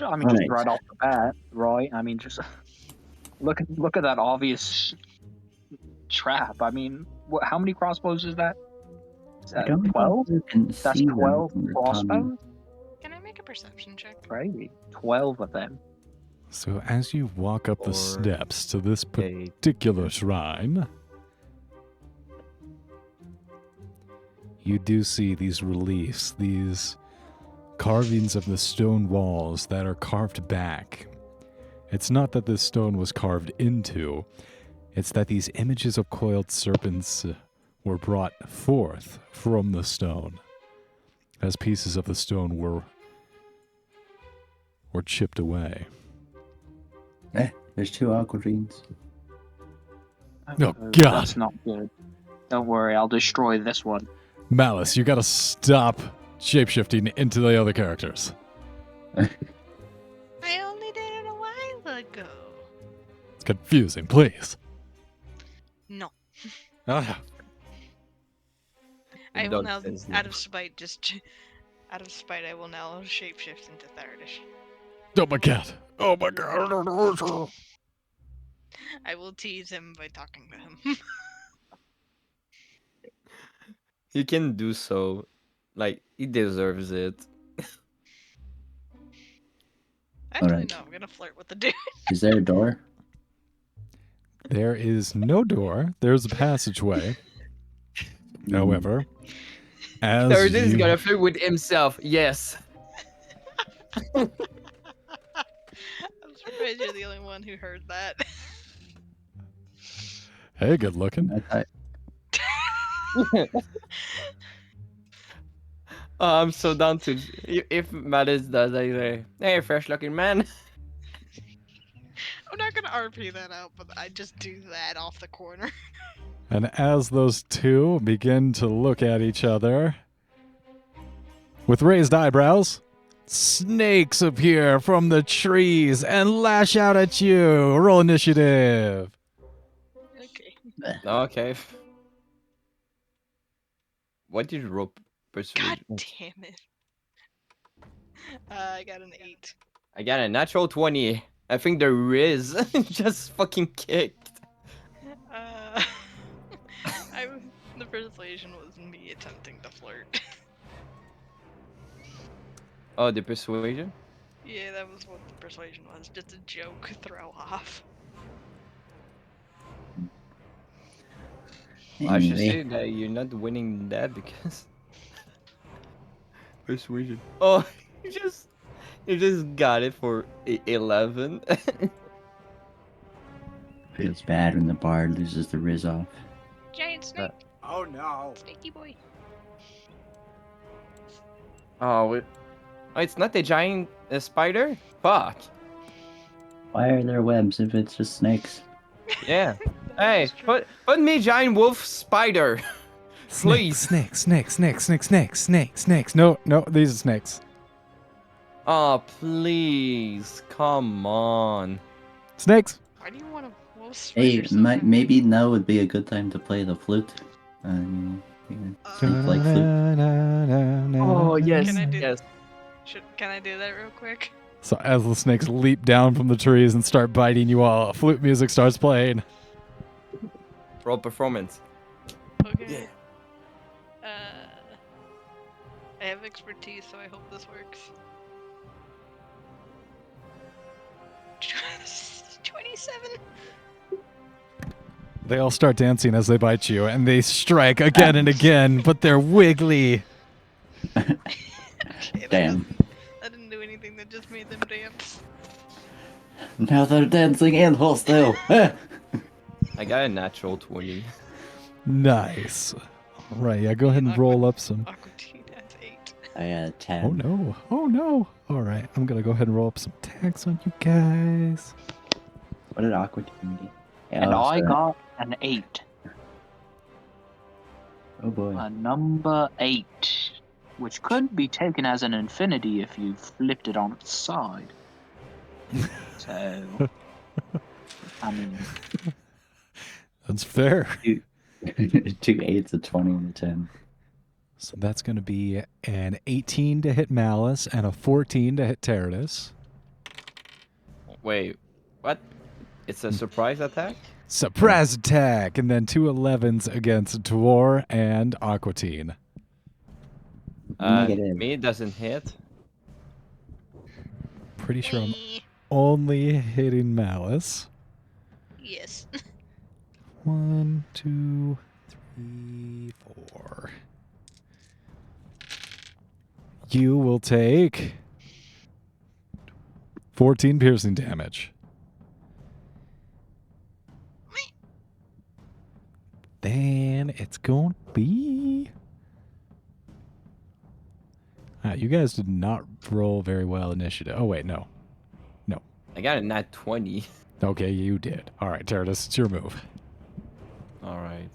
I mean, just Right. right off the bat, right? I mean, just Look at that obvious trap. I mean, how many crossbows is that? Is I that don't know 12? if you can That's see them 12 from the crossbows? Can I make a perception check? Crazy. 12 of them. So as you walk up the 4, steps to this 8. particular shrine, you do see these reliefs, these carvings of the stone walls that are carved back. It's not that this stone was carved into, it's that these images of coiled serpents were brought forth from the stone as pieces of the stone were chipped away. There's 2 aqua dreams. Oh, God. That's not good. Don't worry, I'll destroy this one. Malice, you gotta stop shapeshifting into the other characters. I only did it a while ago. It's confusing, please. No. Ah, I will dog now, says no. out of spite, out of spite, I will now shapeshift into Thardish. oh my god. Oh my god. I will tease him by talking to him. You can do so. Like, he deserves it. Actually, Alright. no, I'm gonna flirt with the dude. Is there a door? There is no door. There's a passageway. However, as Third is you... gonna flirt with himself. Yes. I'm surprised you're the only one who heard that. Hey, good looking. I I'm so down to if Malice does, I say, "Hey, fresh looking man." I'm not gonna RP that out, but I just do that off the corner. And as those two begin to look at each other with raised eyebrows, snakes appear from the trees and lash out at you. Roll initiative. Okay. Okay. What did you roll? God Persuasion? damn it. I got an 8. I got a natural 20. I think the Riz just fucking kicked. The persuasion was me attempting to flirt. Oh, the persuasion? Yeah, that was what the persuasion was. Just a joke throw off. I should Anyway. say that you're not winning that because persuasion. Oh, you just got it for 11. Feels bad when the bard loses the Riz off. Giant snake. Oh no. Snaky boy. Oh, it's not a giant spider? Fuck. Why are there webs if it's just snakes? Yeah. Hey, put me giant wolf spider. Please. Snakes. No, these are snakes. Oh, please. Come on. Snakes. Why do you want to wolf Hey, spider so bad? maybe now would be a good time to play the flute. Snake like flute. Oh, yes. Can I do- Yes. Can I do that real quick? So as the snakes leap down from the trees and start biting you all, flute music starts playing. Roll performance. Okay. I have expertise, so I hope this works. 27. They all start dancing as they bite you, and they strike again and again, but they're wiggly. Okay, Damn. That didn't do anything. That just made them dance. Now they're dancing and hostile. I got a natural 20. Nice. All right, yeah, go ahead and roll up some. Aquatine has 8. I got 10. Oh no. All right, I'm gonna go ahead and roll up some tags on you guys. What did Aqua Team get? Yeah, And oh, I sorry. got an 8. Oh boy. A number 8. Which could be taken as an infinity if you flipped it on its side. So, I mean, That's fair. 2 8s, a 20, and a 10. So that's gonna be an 18 to hit Malice and a 14 to hit Teradus. Wait, what? It's a surprise attack. Surprise attack, and then 2 11s against Dwar and Aquatine. Negative. Me doesn't hit. Pretty sure I'm Eh, only hitting Malice. yes. 1, 2, 3, 4. You will take 14 piercing damage. Then it's going to be... you guys did not roll very well initiative. Oh, wait, no. I got a nat 20. Okay, you did. All right, Teradus, it's your move. All right.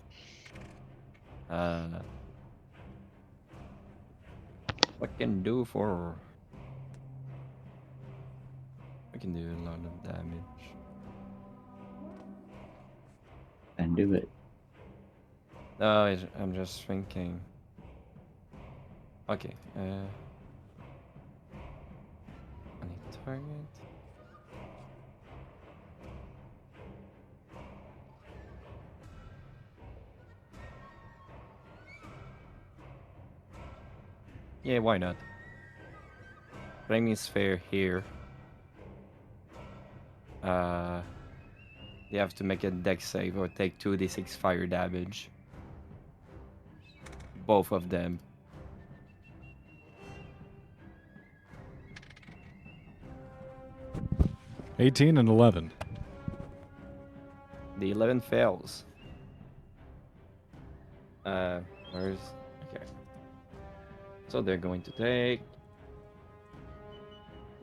What can do for? I can do a lot of damage. And do it. No, I'm just thinking. Okay. On a target. Yeah, why not? Flaming sphere here. You have to make a dex save or take 2d6 fire damage. Both of them. $18 and 11. The 11 fails. Where's... Okay. So they're going to take...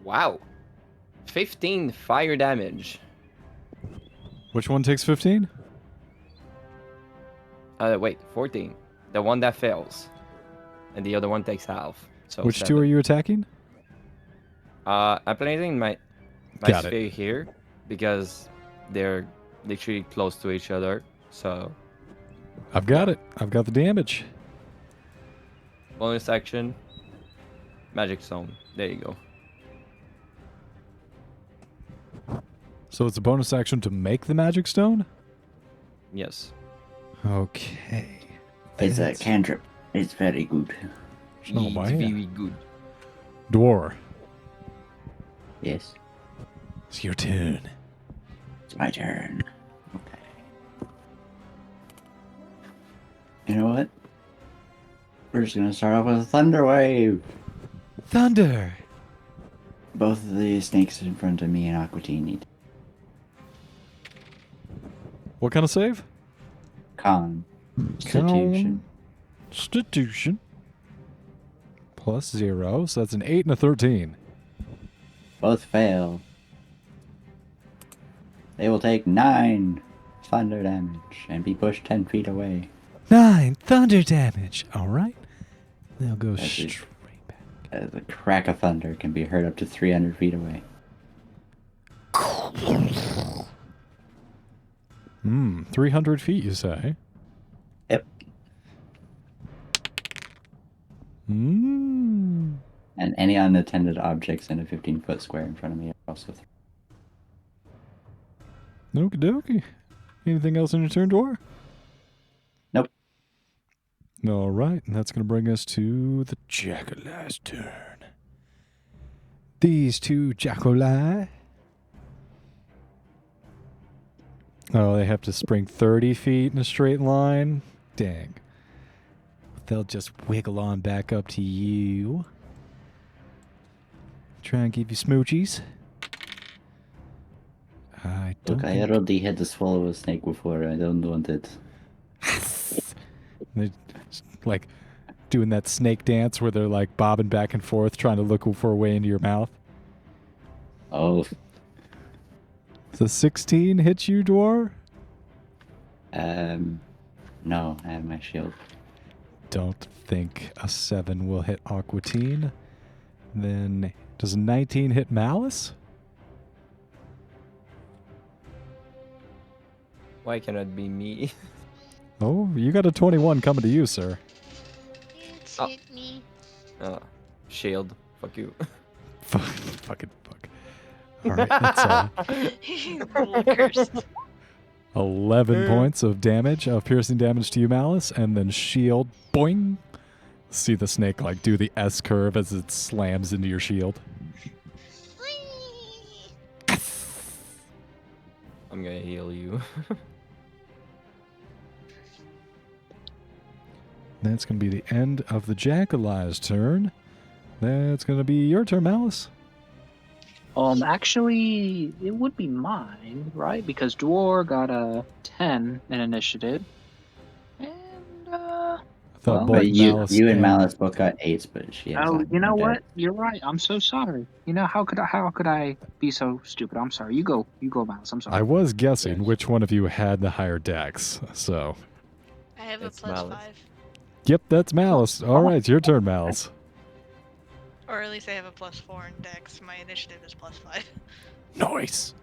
Wow! 15 fire damage. Which one takes 15? Wait, 14. The one that fails. And the other one takes half. So Which 2 7. are you attacking? I'm placing my Got it. sphere here because they're literally close to each other. So I've got it. I've got the damage. bonus action, magic zone. There you go. So it's a bonus action to make the magic stone? Yes. Okay. It's a That's- cantrip. It's very good. Oh, It's my. very good. Dwar, Yes. it's your turn. It's my turn. Okay. You know what? We're just gonna start off with a thunder wave. Thunder! Both of the snakes in front of me and Aquatine need What kind of save? Constitution. Constitution. Plus 0, so that's an 8 and a 13. Both fail. They will take 9 thunder damage and be pushed 10 feet away. 9 thunder damage. All right. They'll go That's it. straight back. As the crack of thunder can be heard up to 300 feet away. 300 feet, you say? Yep. Hmm. And any unattended objects in a 15-foot square in front of me are also Okie dokie. Anything else in your turn, Dwar? Nope. All right, and that's going to bring us to the Jackalai's turn. These 2 Jackalai. Oh, they have to spring 30 feet in a straight line? Dang. They'll just wiggle on back up to you. Try and give you smoochies. I don't Look, I think... already had to swallow a snake before. I don't want it. They're just, like doing that snake dance where they're like bobbing back and forth trying to look for a way into your mouth. Oh, So 16 hits you, Dwar? no, I have my shield. Don't think a 7 will hit Aquatine. Then does a 19 hit Malice? Why cannot it be me? Oh, you got a 21 coming to you, sir. It's Oh. hit me. Shield. Fuck you. Fucking fuck. All right, that's He's a little cursed. 11 points of damage, of piercing damage to you, Malice, and then shield, boing. See the snake like do the S curve as it slams into your shield. I'm gonna heal you. That's going to be the end of the Jackali's turn. That's going to be your turn, Malice. Actually, it would be mine, right? Because Dwar got a 10 in initiative. And, I thought Well, both But Malice you and Malice both got 8s, but she has oh, a you know higher what? You're right. I'm so sorry. You know, how could I be so stupid? I'm sorry. You go, Miles. I'm sorry. I was guessing Yes. which one of you had the higher dex, so... I have a It's plus Malice. 5. Yep, that's Malice. All right, it's your turn, Malice. Or at least I have a plus 4 in dex. My initiative is plus 5. Nice.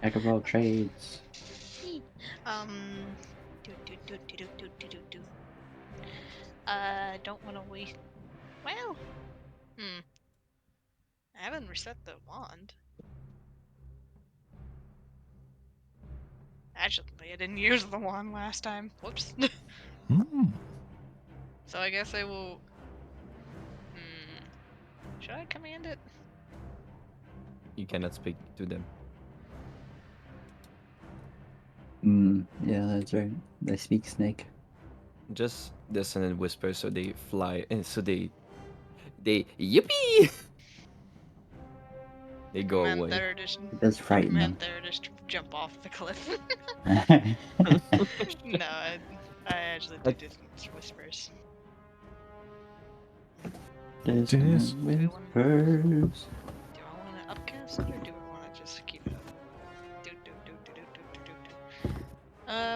Jack of all trades. Do, do, do, do, do, do, do, do. Don't want to waste. Well, I haven't reset the wand. Actually, I didn't use the wand last time. Whoops. Mm. So I guess I will. Should I command it? You cannot speak to them. Yeah, that's right. They speak snake. Just dissonant whisper so they fly and so they yippee. They go Command away. Theridish. It does frighten Command them. Theridish to jump off the cliff. Does No, I actually do distance whispers. Dis- whispers. Do I want to upcast it or do I want to just keep it up?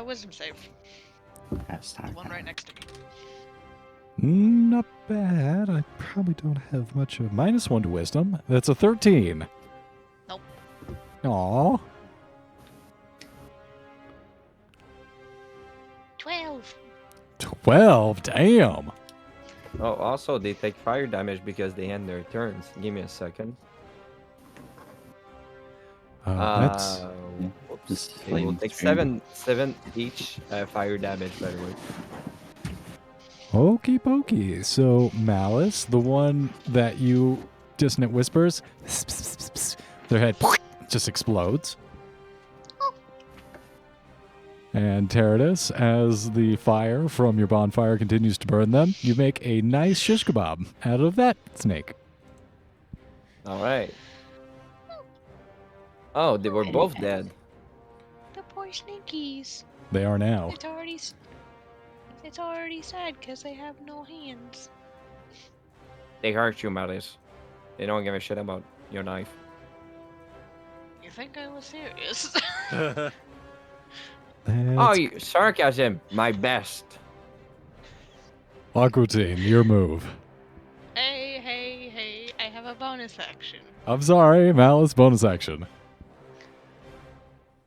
Wisdom save. The one right next to me. Not bad. I probably don't have much of -1 to wisdom. That's a 13. Nope. Aw. 12. 12. Damn. Oh, also they take fire damage because they end their turns. Give me a second. That's Whoops. Just They will flame take stream. seven each fire damage, by the way. okie pokey. So, Malice, the one that you dissonant whispers, their head just explodes. And Teradus, as the fire from your bonfire continues to burn them, you make a nice shish kebab out of that snake. All right. Oh, they were both dead. The poor sneakies. They are now. It's already sad because they have no hands. They hurt you, Malice. They don't give a shit about your knife. You think I was serious? Oh, sarcasm, my best. Aquatine, your move. Hey, I have a bonus action. I'm sorry, Malice, bonus action.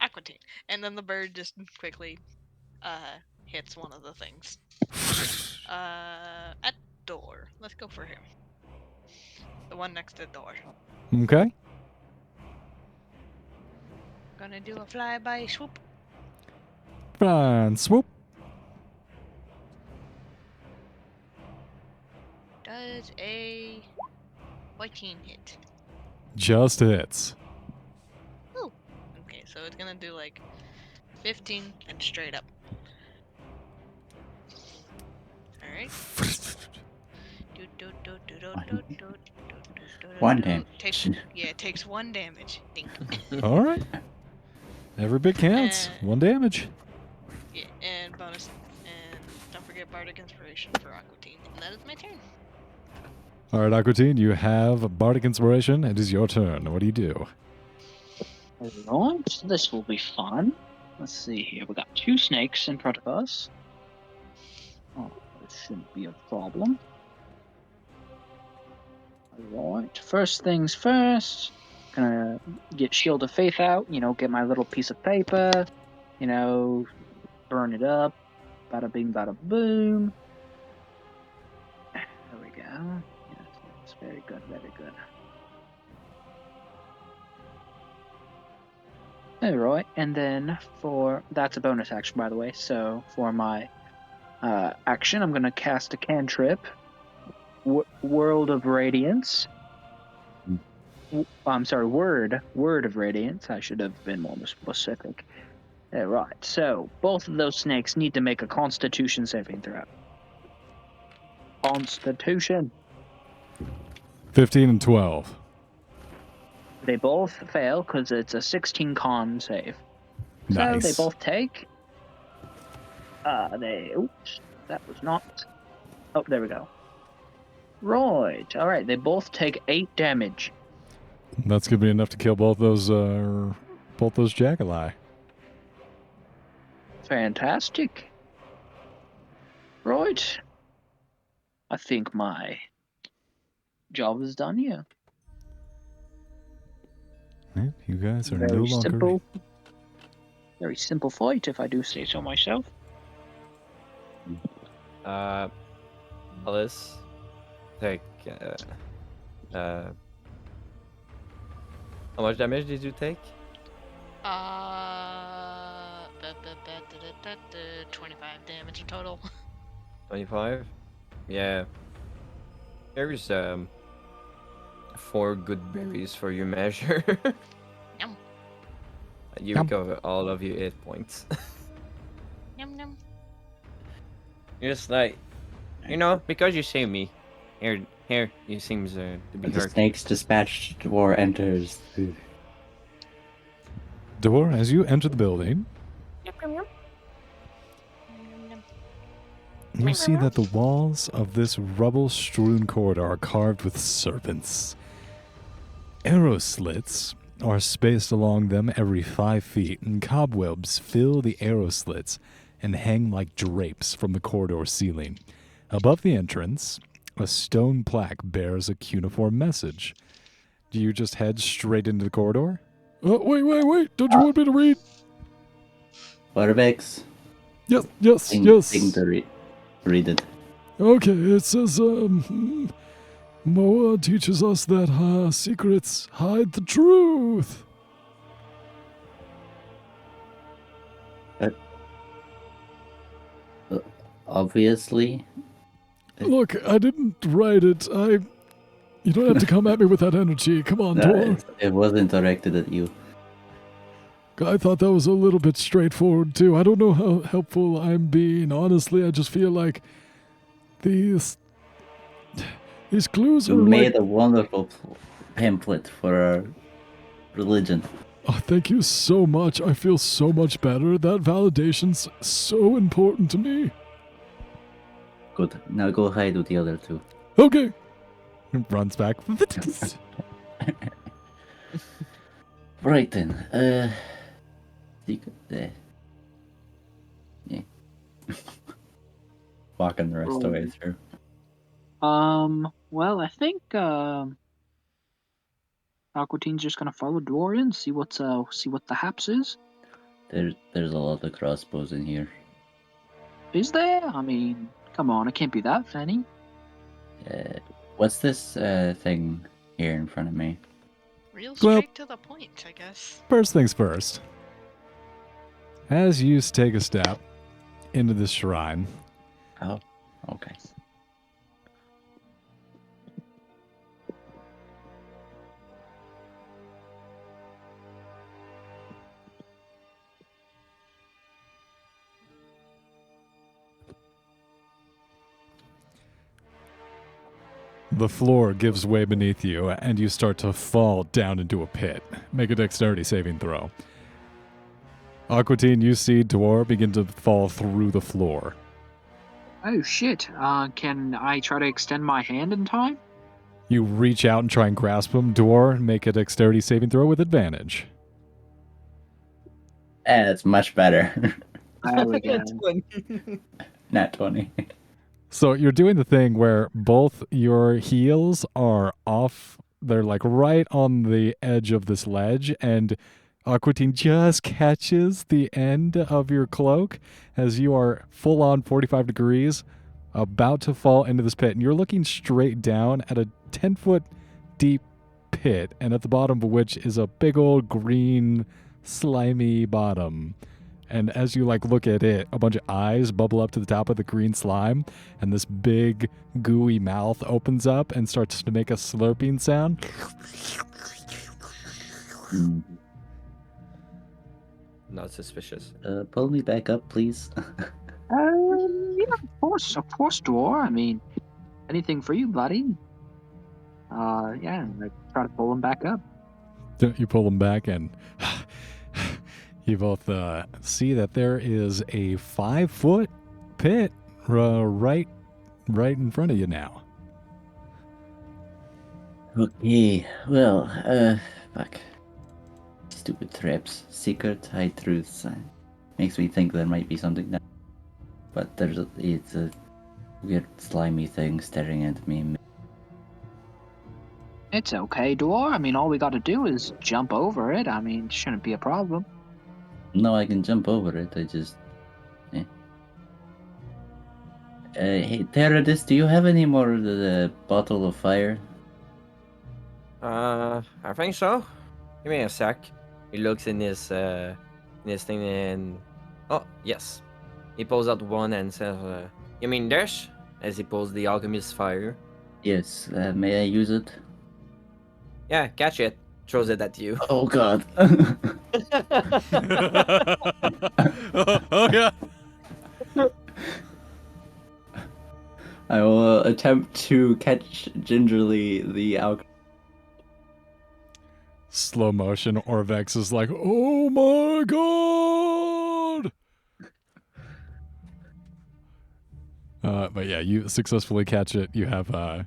Aquatine. And then the bird just quickly hits one of the things. At door. Let's go for him. The one next to the door. Okay. Gonna do a flyby swoop. Fine, swoop. Does a 14 hit? Just hits. Ooh. Okay, so it's gonna do like 15 and straight up. Alright. One damage. It takes 1 damage. Dink. All right. Every bit counts. 1 damage. Yeah, and bonus. And don't forget Bardic Inspiration for Aquatine. And that is my turn. All right, Aquatine, you have Bardic Inspiration. It is your turn. What do you do? Alright, this will be fun. Let's see here. We got 2 snakes in front of us. Oh, this shouldn't be a problem. Alright, first things first. Gonna get Shield of Faith out, get my little piece of paper, burn it up. Bada bing, bada boom. There we go. Yes, very good, very good. All right, and then that's a bonus action, by the way. So for my action, I'm gonna cast a cantrip, World of Radiance. I'm sorry, Word of Radiance. I should have been more specific. All right, so both of those snakes need to make a Constitution saving throw. Constitution. 15 and 12. They both fail because it's a 16 con save. So Nice. they both take. Oops, that was not. Oh, there we go. Right. All right. They both take 8 damage. That's gonna be enough to kill both those jackali. Fantastic. Right. I think my job is done here. Yeah, you guys are Very no longer. simple. Very simple fight, if I do say so myself. Alice, take. How much damage did you take? 25 damage in total. 25. Yeah. There's 4 good berries for your measure. Yum. You Yum. recover all of your 8 points. Yum yum. You're just like, because you saved me. Here, you seems to be The hurt. snake's dispatched dwarf enters. Door, as you enter the building, you see that the walls of this rubble-strewn corridor are carved with serpents. Arrow slits are spaced along them every 5 feet, and cobwebs fill the arrow slits and hang like drapes from the corridor ceiling. Above the entrance, a stone plaque bears a cuneiform message. Do you just head straight into the corridor? Wait. Don't you want me to read? Butterbex. Yes. Thing to read it. Okay, it says, Moa teaches us that secrets hide the truth. Obviously. Look, I didn't write it. You don't have to come at me with that energy. Come on, No, Dor. it wasn't directed at you. I thought that was a little bit straightforward, too. I don't know how helpful I'm being. Honestly, I just feel like these clues You are made like... a wonderful pamphlet for our religion. Oh, thank you so much. I feel so much better. That validation's so important to me. Good. Now go hide with the other 2. Okay. Runs back. Right then. Secret there. Yeah. Walking the rest of the way through. Well, I think Aquatine's just gonna follow Dorian, see what the haps is. There's a lot of crossbows in here. Is there? I mean, come on, it can't be that many. What's this thing here in front of me? Real Well- straight to the point, I guess. First things first. As you take a step into the shrine, Oh, okay. the floor gives way beneath you, and you start to fall down into a pit. Make a dexterity saving throw. Aquatine, you see Dwar begin to fall through the floor. Oh shit! Can I try to extend my hand in time? You reach out and try and grasp him. Dwar, make a dexterity saving throw with advantage. It's much better. There we go. Nat 20. So you're doing the thing where both your heels are off. They're like right on the edge of this ledge, and Aquatine just catches the end of your cloak as you are full on 45 degrees, about to fall into this pit. And you're looking straight down at a 10-foot deep pit, and at the bottom of which is a big old green slimy bottom. And as you like look at it, a bunch of eyes bubble up to the top of the green slime, and this big gooey mouth opens up and starts to make a slurping sound. Hmm. Not suspicious. Pull me back up, please. Yeah, of course, Dwar. I mean, anything for you, buddy. Yeah, I try to pull him back up. You pull them back, and you both see that there is a 5-foot pit right in front of you now. Okay, well, fuck. Stupid traps. Secret hide truths. Makes me think there might be something there. But it's a weird slimy thing staring at me. It's okay, Dwar. I mean, all we got to do is jump over it. I mean, shouldn't be a problem. No, I can jump over it, I just... hey, Teradis, do you have any more of the bottle of fire? I think so. Give me a sec. He looks in his thing and oh yes, he pulls out one and says, "You mean this?" As he pulls the alchemist fire. Yes, may I use it? Yeah, catch it. Throws it at you. Oh god. Oh yeah. I will attempt to catch gingerly the alchemist. Slow motion. Orvex is like, "Oh my god!" But yeah, you successfully catch it. You have a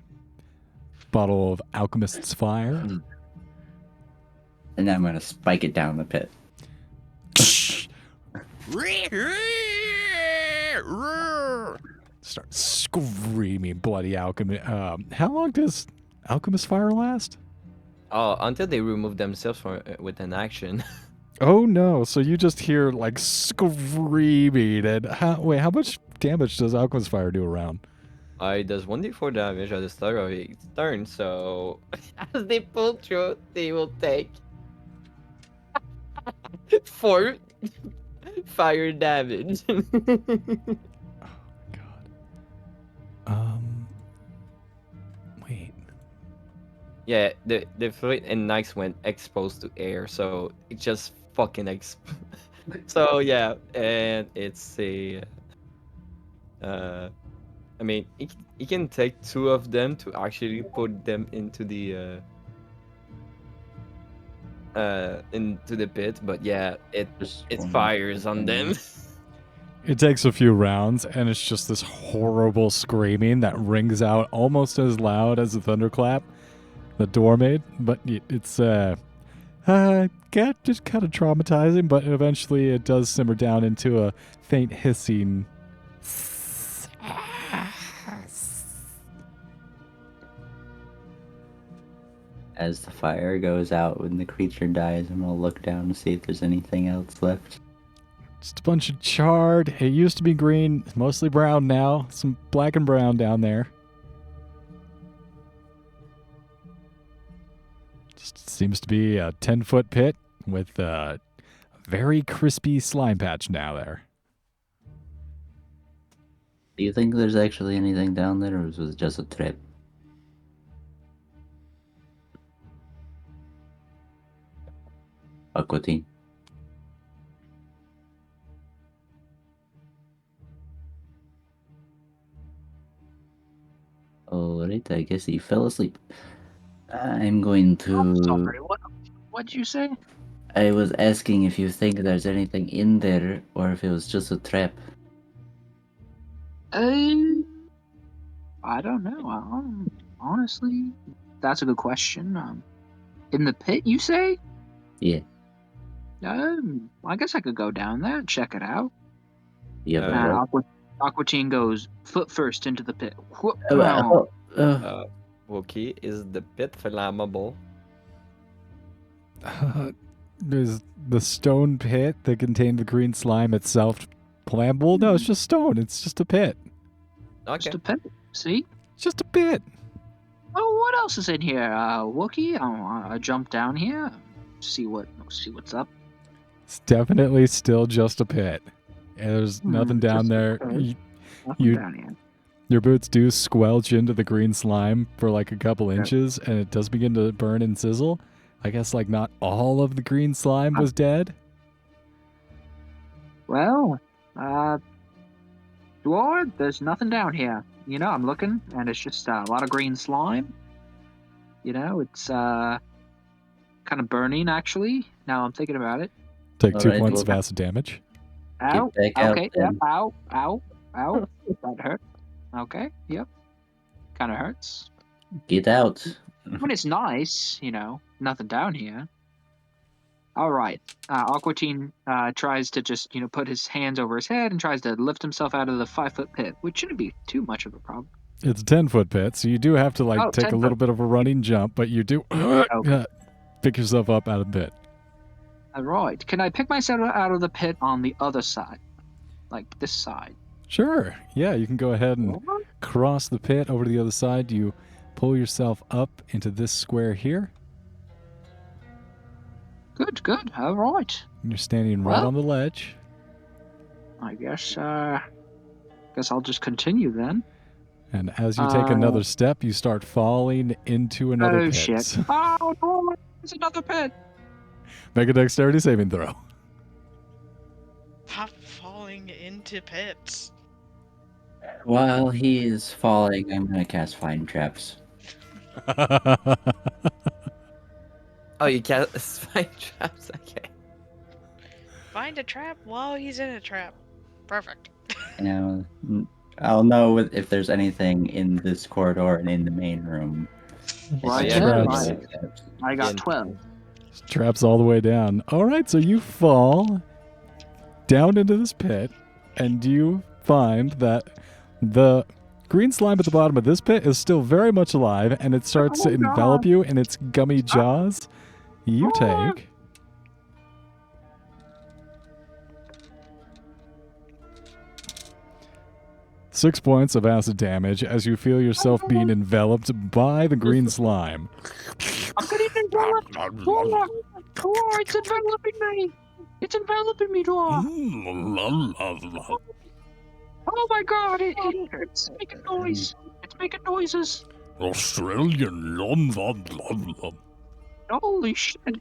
bottle of alchemist's fire. And I'm gonna spike it down the pit. Start screaming bloody alchemy. How long does alchemist fire last? Oh, until they remove themselves from with an action. Oh no! So you just hear like screaming and how much damage does alchemist fire do around? It does 1d4 damage at the start of its turn, so as they pull through, they will take 4 fire damage. God. Wait. Yeah, the fluid and Nyx went exposed to air, so it just fucking So yeah, and it's a I mean, he can take 2 of them to actually put them into the pit, but yeah, it fires on them. It takes a few rounds, and it's just this horrible screaming that rings out almost as loud as the thunderclap the door made. But it's just kind of traumatizing. But eventually, it does simmer down into a faint hissing. As the fire goes out when the creature dies, I'm gonna look down to see if there's anything else left. Just a bunch of charred. It used to be green, mostly brown now. Some black and brown down there. Just seems to be a 10-foot pit with a very crispy slime patch now there. Do you think there's actually anything down there, or was it just a trap? Aqua team. Alright, I guess he fell asleep. I'm going to... I'm sorry, what'd you say? I was asking if you think there's anything in there, or if it was just a trap. I don't know. Honestly, that's a good question. In the pit, you say? Yeah. I guess I could go down there and check it out. Yeah, Aqua Teen goes foot first into the pit. Wookie, is the pit flammable? Is the stone pit that contained the green slime itself flammable? No, it's just stone. It's just a pit. Okay. Just a pit. See? It's just a pit. Oh, what else is in here? Wookie, I jump down here, see what's up. It's definitely still just a pit. And there's nothing down just a there. pit. Nothing You- down here. Your boots do squelch into the green slime for like a couple inches, and it does begin to burn and sizzle. I guess like not all of the green slime was dead. Well, Dwarf, there's nothing down here. You know, I'm looking, and it's just a lot of green slime. You know, it's kind of burning, actually. Now I'm thinking about it. Take All 2 right, points well- of acid damage. Ow. Get back out Okay, yep. then. Ow. That hurt. Okay, yep. Kind of hurts. Get out. I mean, it's nice, you know, nothing down here. All right. Aquatine tries to just, you know, put his hands over his head and tries to lift himself out of the 5-foot pit, which shouldn't be too much of a problem. It's a 10-foot pit, so you do have to like Oh, take a 10 little foot. bit of a running jump, but you do Okay. pick yourself up out of the pit. All right. Can I pick myself out of the pit on the other side? Like this side? Sure. Yeah, you can go ahead and cross the pit over to the other side. You pull yourself up into this square here. Good, good. All right. And you're standing right Well- on the ledge. I guess I'll just continue then. And as you take another step, you start falling into another Oh, pit. shit. Oh, no, it's another pit. Make a dexterity saving throw. Stop falling into pits. While he is falling, I'm gonna cast Find Traps. Oh, you can't find traps. Okay. Find a trap while he's in a trap. Perfect. You know, I'll know if there's anything in this corridor and in the main room. Right, yeah, Traps. right. I got Yeah. 12. Traps all the way down. All right, so you fall down into this pit, and you find that the green slime at the bottom of this pit is still very much alive, and it starts to Oh, God. envelop you in its gummy jaws. You Oh. take 6 points of acid damage as you feel yourself being enveloped by the green slime. I'm getting enveloped. Oh, it's enveloping me. It's enveloping me, Dwarf. Oh my god, it's making noise. It's making noises. Australian lum lum lum lum. Holy shit.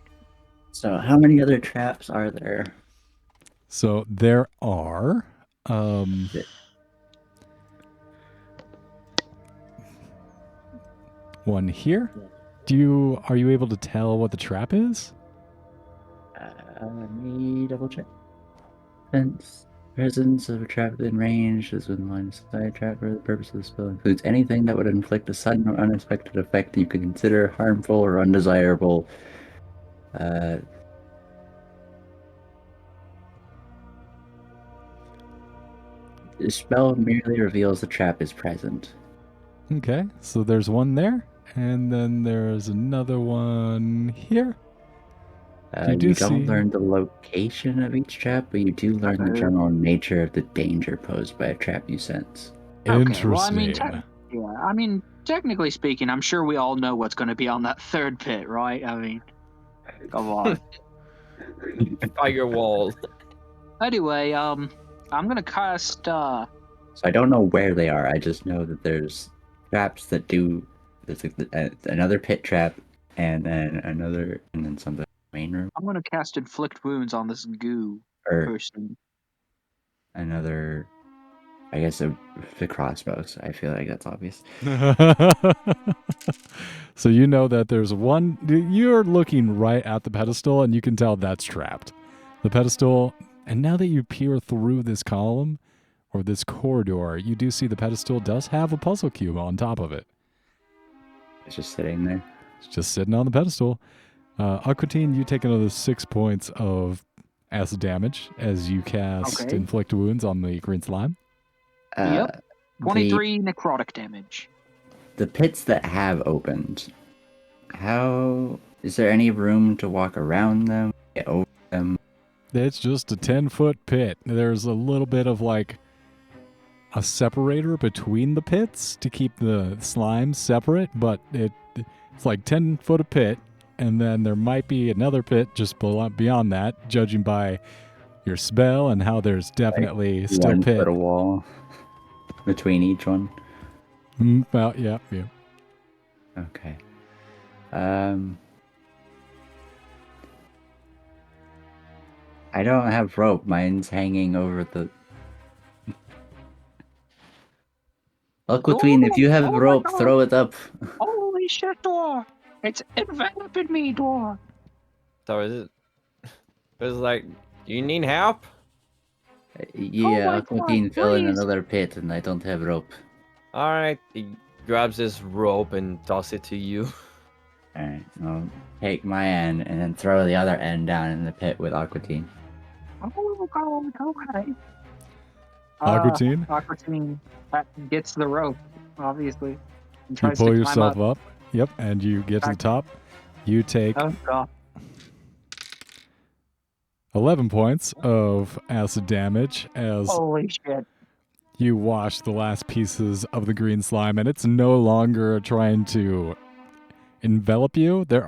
So, how many other traps are there? So there are one here. Are you able to tell what the trap is? Let me double check. Fence. Presence of a trap within range is within line of sight. Trap for the purpose of the spell includes anything that would inflict a sudden or unexpected effect that you could consider harmful or undesirable. The spell merely reveals the trap is present. Okay, so there's one there, and then there's another one here. You do You don't see- learn the location of each trap, but you do learn the general nature of the danger posed by a trap you sense. Okay, Interesting. well, I mean, technically speaking, I'm sure we all know what's going to be on that third pit, right? I mean, come on. Firewall. Anyway, I'm gonna cast. So I don't know where they are. I just know that there's traps that do. There's another pit trap, and then another, and then something in the main room, I'm gonna cast inflict wounds on this goo or person. another. I guess the crossbows. I feel like that's obvious. So you know that there's one. You're looking right at the pedestal, and you can tell that's trapped. The pedestal, and now that you peer through this column or this corridor, you do see the pedestal does have a puzzle cube on top of it. It's just sitting there. It's just sitting on the pedestal. Aquatine, you take another 6 points of acid damage as you cast Okay. inflict wounds on the green slime. Yep. 23 necrotic damage. The pits that have opened. How is there any room to walk around them? Get over them? It's just a 10-foot pit. There's a little bit of like a separator between the pits to keep the slime separate, but it's like 10 foot of pit. and then there might be another pit just beyond that, judging by your spell and how there's definitely still 1 pit. foot of wall between each one. Well, yeah. Okay. I don't have rope. Mine's hanging over the. Aquatine, if you have Oh my rope, God. throw it up. Holy shit, door! It's enveloping me, door. So is it? It's like, do you need help? Yeah, my Aquatine God, fell in please. another pit and I don't have rope. All right. He grabs his rope and toss it to you. Alright, I'll take my end and then throw the other end down in the pit with Aquatine. Oh God, okay. Aquatine? Aquatine gets the rope, obviously, and You tries pull to climb yourself up. up. Yep, and you get to the Back- top. You take Oh God. 11 points of acid damage as Holy shit. you wash the last pieces of the green slime, and it's no longer trying to envelop you. There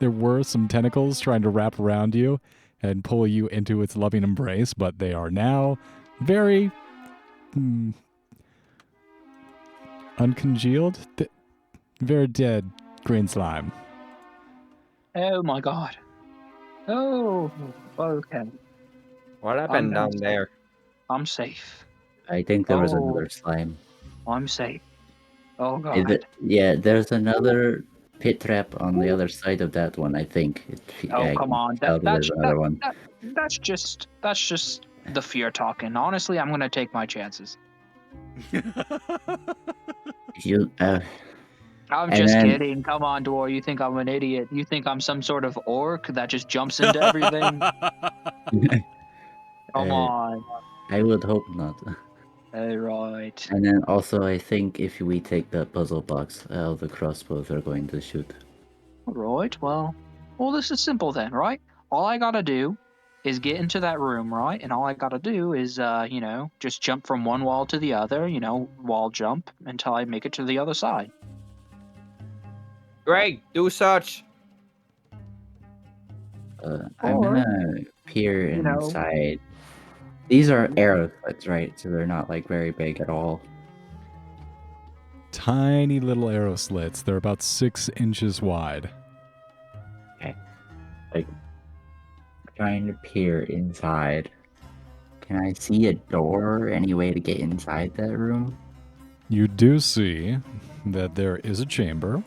were some tentacles trying to wrap around you and pull you into its loving embrace, but they are now very uncongealed, very dead green slime. Oh my God. Oh, okay. What happened down there? I'm safe. I think there was Oh. another slime. I'm safe. Oh God. Yeah, there's another pit trap on the other side of that one, I think. Oh, come on. There's another one. That's just the fear talking. Honestly, I'm gonna take my chances. You, I'm And just then- kidding. Come on, Dwar. You think I'm an idiot? You think I'm some sort of orc that just jumps into everything? Come on. I would hope not. All right. And then also, I think if we take that puzzle box, all the crossbows are going to shoot. All right. Well, this is simple then, right? All I gotta do is get into that room, right? And all I gotta do is, just jump from one wall to the other. Wall jump until I make it to the other side. Great, do such. I'm Or, gonna peer you know- inside. These are arrow slits, right? So they're not like very big at all. Tiny little arrow slits. They're about 6 inches wide. Trying to peer inside. Can I see a door? Any way to get inside that room? You do see that there is a chamber.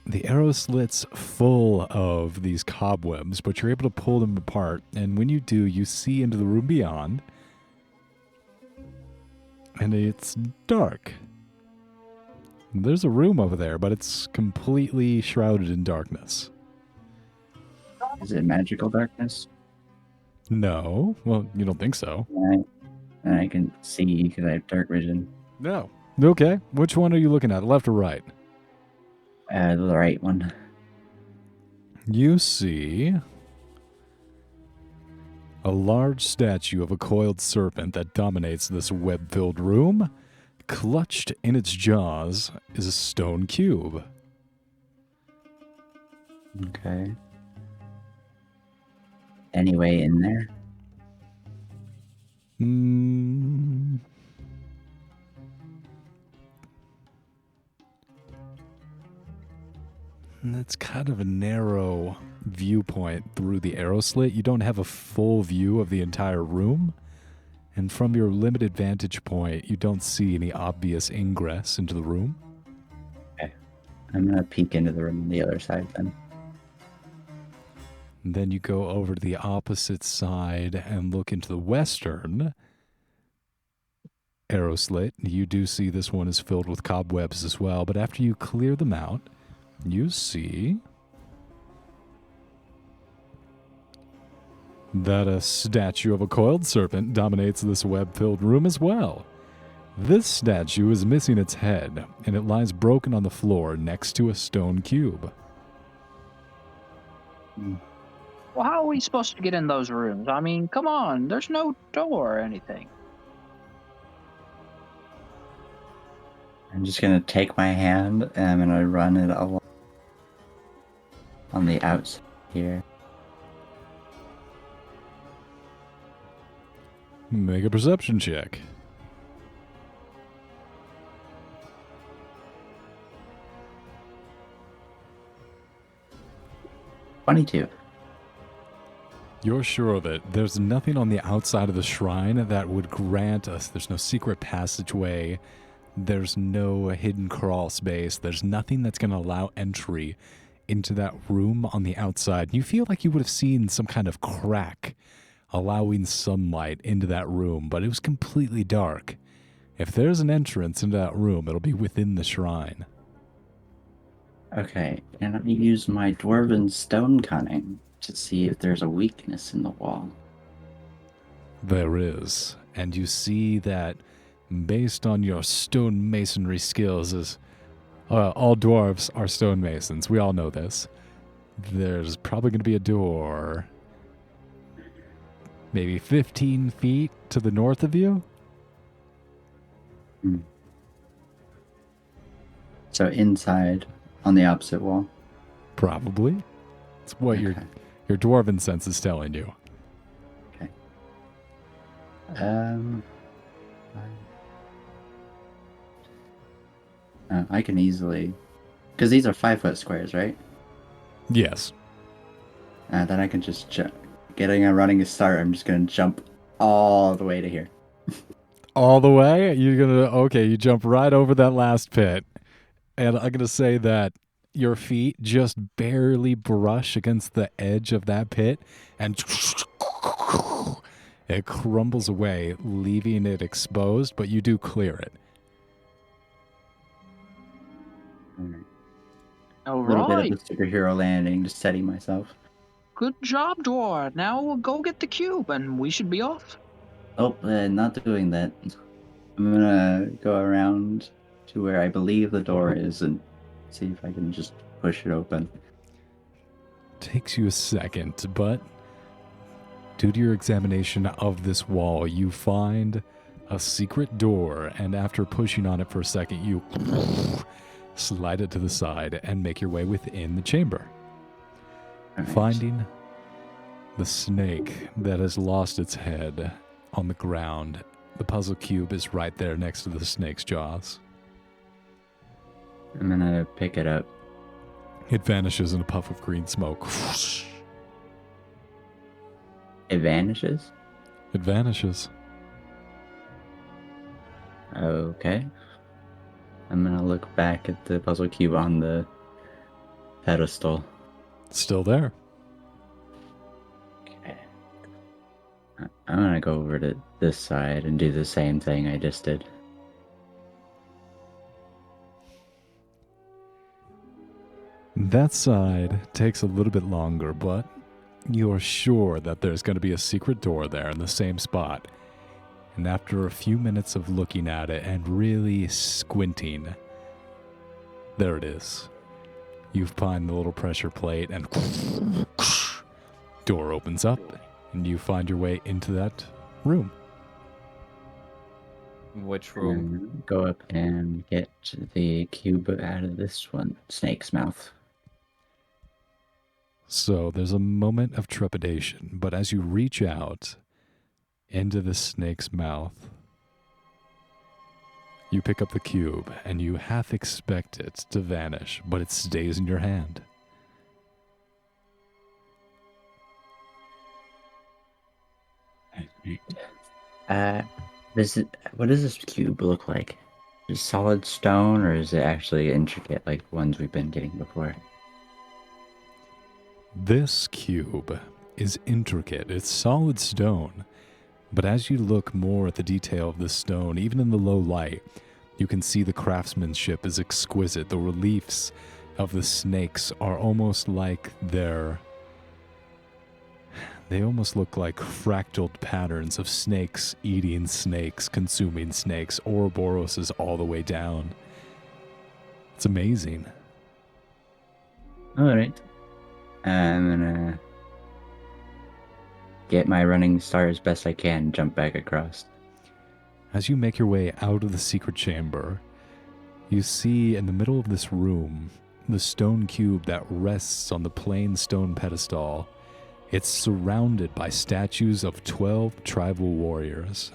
The arrow slit's full of these cobwebs, but you're able to pull them apart, and when you do, you see into the room beyond, and it's dark. There's a room over there, but it's completely shrouded in darkness. Is it magical darkness? No. Well, you don't think so. And I can see because I have dark vision. No. Okay. Which one are you looking at, left or right? The right one. You see a large statue of a coiled serpent that dominates this web-filled room. Clutched in its jaws is a stone cube. Okay. Any way in there? That's kind of a narrow viewpoint through the arrow slit. You don't have a full view of the entire room. And from your limited vantage point, you don't see any obvious ingress into the room. Okay. I'm gonna peek into the room on the other side then. And then you go over to the opposite side and look into the western arrow slit. You do see this one is filled with cobwebs as well, but after you clear them out, you see that a statue of a coiled serpent dominates this web-filled room as well. This statue is missing its head, and it lies broken on the floor next to a stone cube. Well, how are we supposed to get in those rooms? I mean, come on, there's no door or anything. I'm just gonna take my hand and I'm gonna run it along on the outside here. Make a perception check. $22. You're sure that there's nothing on the outside of the shrine that would grant us, there's no secret passageway, there's no hidden crawl space, there's nothing that's going to allow entry into that room on the outside. You feel like you would have seen some kind of crack allowing sunlight into that room, but it was completely dark. If there's an entrance into that room, it'll be within the shrine. Okay, and I use my dwarven stone cunning to see if there's a weakness in the wall. There is, and you see that based on your stone masonry skills, as all dwarves are stonemasons, we all know this. There's probably going to be a door, maybe 15 feet to the north of you. So inside, on the opposite wall. Probably. It's what Okay. your dwarven sense is telling you. Okay. I can easily, because these are 5-foot squares, right? Yes. Then I can just getting a running start. I'm just gonna jump all the way to here. All the way? You jump right over that last pit. And I'm going to say that your feet just barely brush against the edge of that pit, and it crumbles away, leaving it exposed, but you do clear it. All A little bit right. of a superhero landing, just setting myself. Good job, Dwar. Now we'll go get the cube and we should be off. Oh, not doing that. I'm gonna go around to where I believe the door is and see if I can just push it open. Takes you a second, but due to your examination of this wall, you find a secret door, and after pushing on it for a second, you slide it to the side and make your way within the chamber. Alright. Finding the snake that has lost its head on the ground. The puzzle cube is right there next to the snake's jaws. I'm gonna pick it up. It vanishes in a puff of green smoke. It vanishes? It vanishes. Okay. I'm gonna look back at the puzzle cube on the pedestal. It's still there. Okay. I'm gonna go over to this side and do the same thing I just did. That side takes a little bit longer, but you're sure that there's going to be a secret door there in the same spot. And after a few minutes of looking at it and really squinting, there it is. You find the little pressure plate and door opens up and you find your way into that room. Which room? And go up and get the cube out of this one, snake's mouth. So there's a moment of trepidation, but as you reach out into the snake's mouth, you pick up the cube and you half expect it to vanish, but it stays in your hand. What does this cube look like? Is it solid stone or is it actually intricate like ones we've been getting before? This cube is intricate. It's solid stone. But as you look more at the detail of the stone, even in the low light, you can see the craftsmanship is exquisite. The reliefs of the snakes are almost like they almost look like fractaled patterns of snakes eating snakes, consuming snakes. Ouroboros is all the way down. It's amazing. Alright. I'm gonna get my running start as best I can, jump back across. As you make your way out of the secret chamber, you see in the middle of this room the stone cube that rests on the plain stone pedestal. It's surrounded by statues of 12 tribal warriors,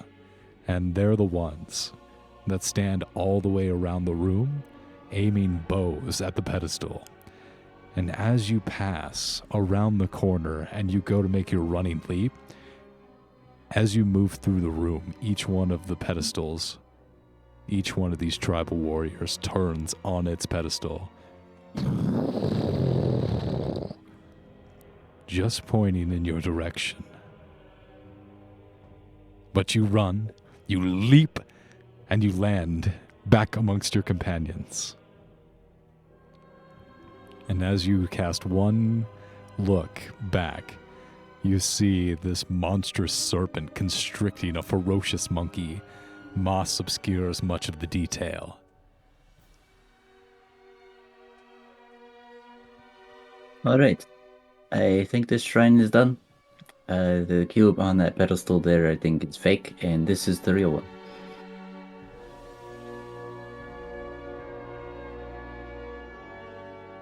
and they're the ones that stand all the way around the room, aiming bows at the pedestal. And as you pass around the corner and you go to make your running leap, as you move through the room, each one of the pedestals, each one of these tribal warriors turns on its pedestal, just pointing in your direction. But you run, you leap, and you land back amongst your companions. And as you cast one look back, you see this monstrous serpent constricting a ferocious monkey. Moss obscures much of the detail. Alright. I think this shrine is done. The cube on that pedestal there, I think it's fake, and this is the real one.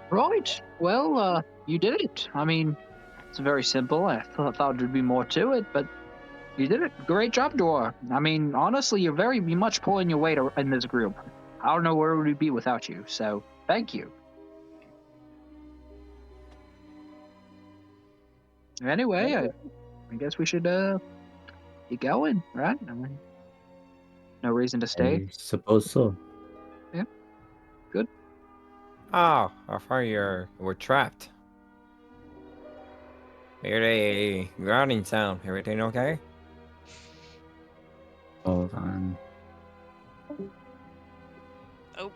Right. Well, you did it. I mean, it's very simple. I thought there'd be more to it, but you did it. Great job, Dora. I mean, honestly, you're very much pulling your weight in this group. I don't know where we'd be without you, so thank you. Anyway, I guess we should get going, right? I mean, no reason to stay. I suppose so. Oh, I thought we're trapped. Hear a growling sound. Everything okay? Hold on. Oh,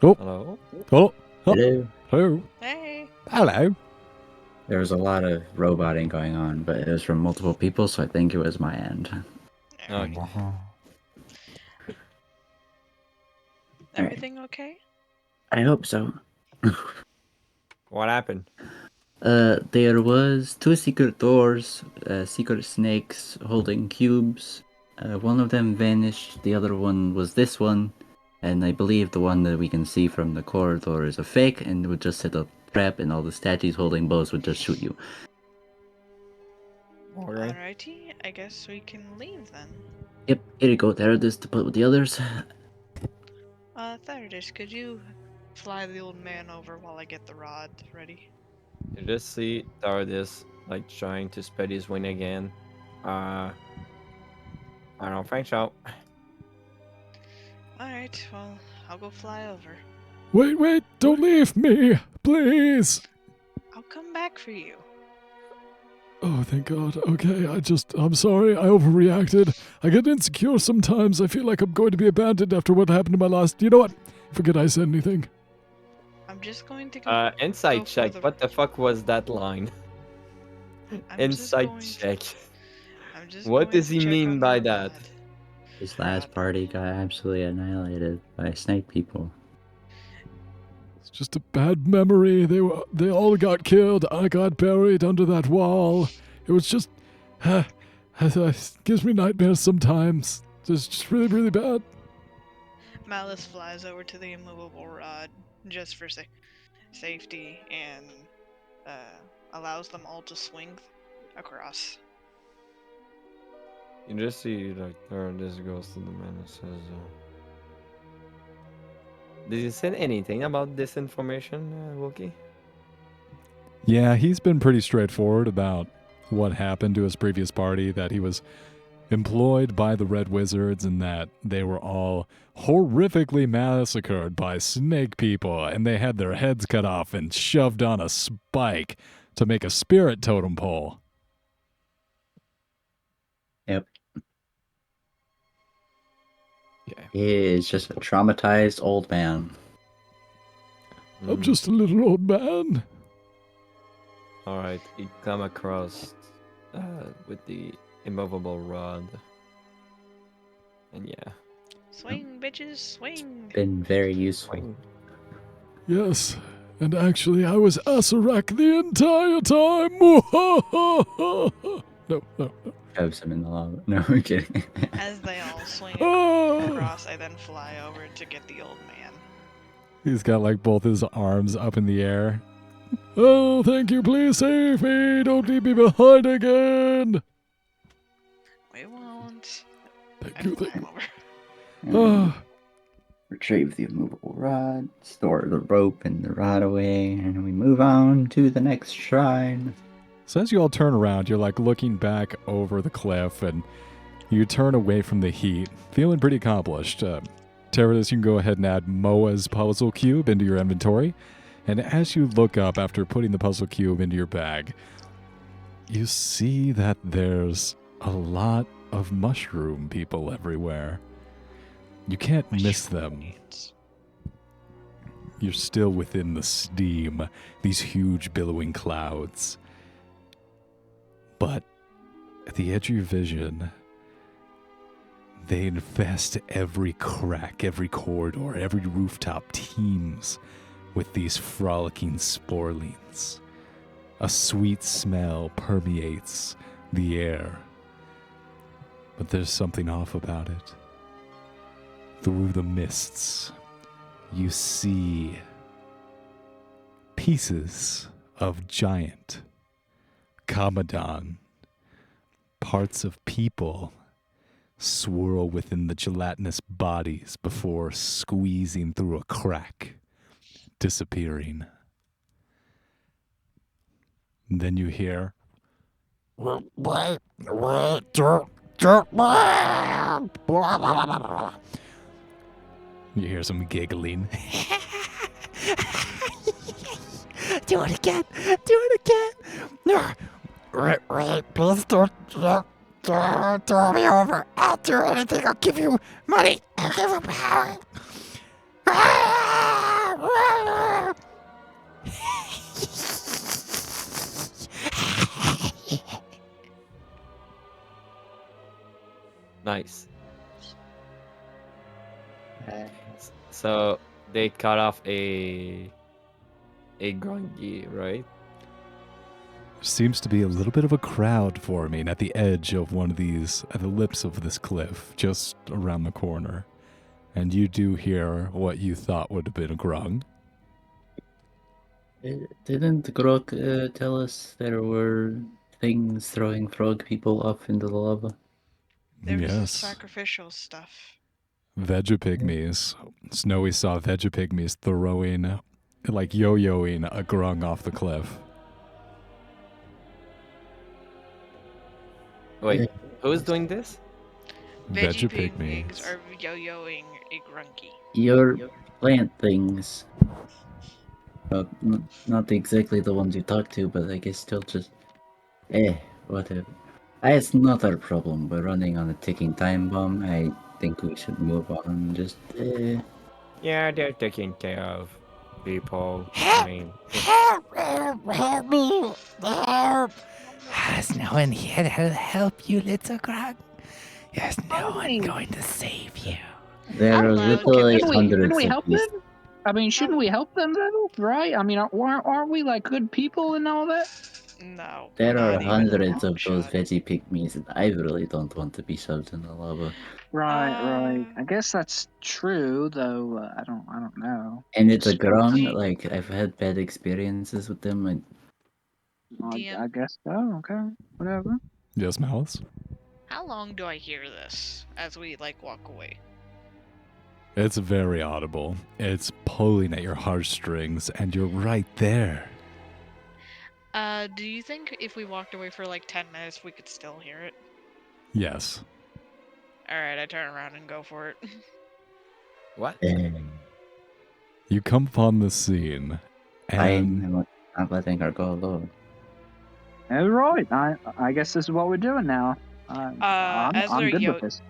Hello? Oh, Hello? hello, hey. hello. There was a lot of roboting going on, but it was from multiple people, so I think it was my end. Okay. Everything okay? I hope so. What happened? There was 2 secret doors, secret snakes holding cubes. One of them vanished, the other one was this one, and I believe the one that we can see from the corridor is a fake and would just set a trap and all the statues holding bows would just shoot you. Alright. Alrighty, I guess we can leave then. Yep, here you go, there it is to put with the others. Theridash, could you fly the old man over while I get the rod ready? You just see Tardis like trying to spread his wing again. I don't think so. Alright, well, I'll go fly over. Wait, don't leave me, please. I'll come back for you. Oh, thank God. Okay, I'm sorry, I overreacted. I get insecure sometimes. I feel like I'm going to be abandoned after what happened to my last. You know what? Forget I said anything. I'm just going to go. Insight go for check. the- What the fuck was that line? I'm just Insight going to- check. I'm just What going does to he check mean on by the that? rod. This last party got absolutely annihilated by snake people. It's just a bad memory. They all got killed. I got buried under that wall. It was just, it gives me nightmares sometimes. It's just really, really bad. Malice flies over to the immovable rod just for safety and allows them all to swing across. You just see like this goes to the man and says, did he say anything about this information, Wookie? Yeah, he's been pretty straightforward about what happened to his previous party, that he was employed by the Red Wizards and that they were all horrifically massacred by snake people, and they had their heads cut off and shoved on a spike to make a spirit totem pole. Yep. Yeah. He is just a traumatized old man. I'm just a little old man. Alright, you come across with the immovable rod. And yeah. Swing, bitches, swing! Been very useful. Swing. Yes, And actually, I was Asarak the entire time. No. Shoves him in the lava. No, I'm kidding. As they all swing Oh. across, I then fly over to get the old man. He's got like both his arms up in the air. Oh, thank you. Please save me. Don't leave me behind again. We won't. Thank I you. fly Thank you. over. And Ah. retrieve the immovable rod, store the rope and the rod away, and we move on to the next shrine. So as you all turn around, you're like looking back over the cliff and you turn away from the heat, feeling pretty accomplished. Teradus, you can go ahead and add Moa's puzzle cube into your inventory. And as you look up after putting the puzzle cube into your bag, you see that there's a lot of mushroom people everywhere. You can't miss them. You're still within the steam, these huge billowing clouds. But at the edge of your vision, they infest every crack, every corridor, every rooftop teems with these frolicking sporelings. A sweet smell permeates the air. But there's something off about it. Through the mists, you see pieces of giant Kamadan, parts of people swirl within the gelatinous bodies before squeezing through a crack, disappearing. Then you hear, you hear some giggling. Do it again. Do it again. Wait, please don't throw me over. I'll do anything. I'll give you money. I'll give you power. Nice. So they cut off a grungy, right? Seems to be a little bit of a crowd forming at the edge of one of these, at the lips of this cliff, just around the corner. And you do hear what you thought would have been a grung. Didn't Grok tell us there were things throwing frog people off into the lava? There's Yes. sacrificial stuff. Vegapygmies. Snowy saw Vegapygmies throwing, like yo-yoing a grung off the cliff. Wait, who's doing this? Veggie Vegapygmies. pigs are yo-yoing a grunky. Your plant things. Not exactly the ones you talked to, but I guess still just... whatever. It's not our problem. We're running on a ticking time bomb. I think we should move on. Yeah, they're taking care of people. I mean, Help me. Help. There's no one here to help you, little Grog. There's no one going to save you. There are Hello, literally Shouldn't hundreds we of help these. them? I mean, shouldn't we help them though? Right? I mean, aren't we like good people and all that? No. There are not even hundreds a of those shot. veggie pygmies, and I really don't want to be shoved in the lava. Right. I guess that's true, though. I don't know. And it's a Just grung. see- Like I've had bad experiences with them. And DM. I guess so. Okay, whatever. Yes, Malice? How long do I hear this as we like walk away? It's very audible. It's pulling at your heartstrings, and you're right there. Do you think if we walked away for like 10 minutes, we could still hear it? Yes. Alright, I turn around and go for it. what? You come upon the scene, and I'm not letting her go alone. All right. I guess this is what we're doing now. I'm as they're good yo- with this.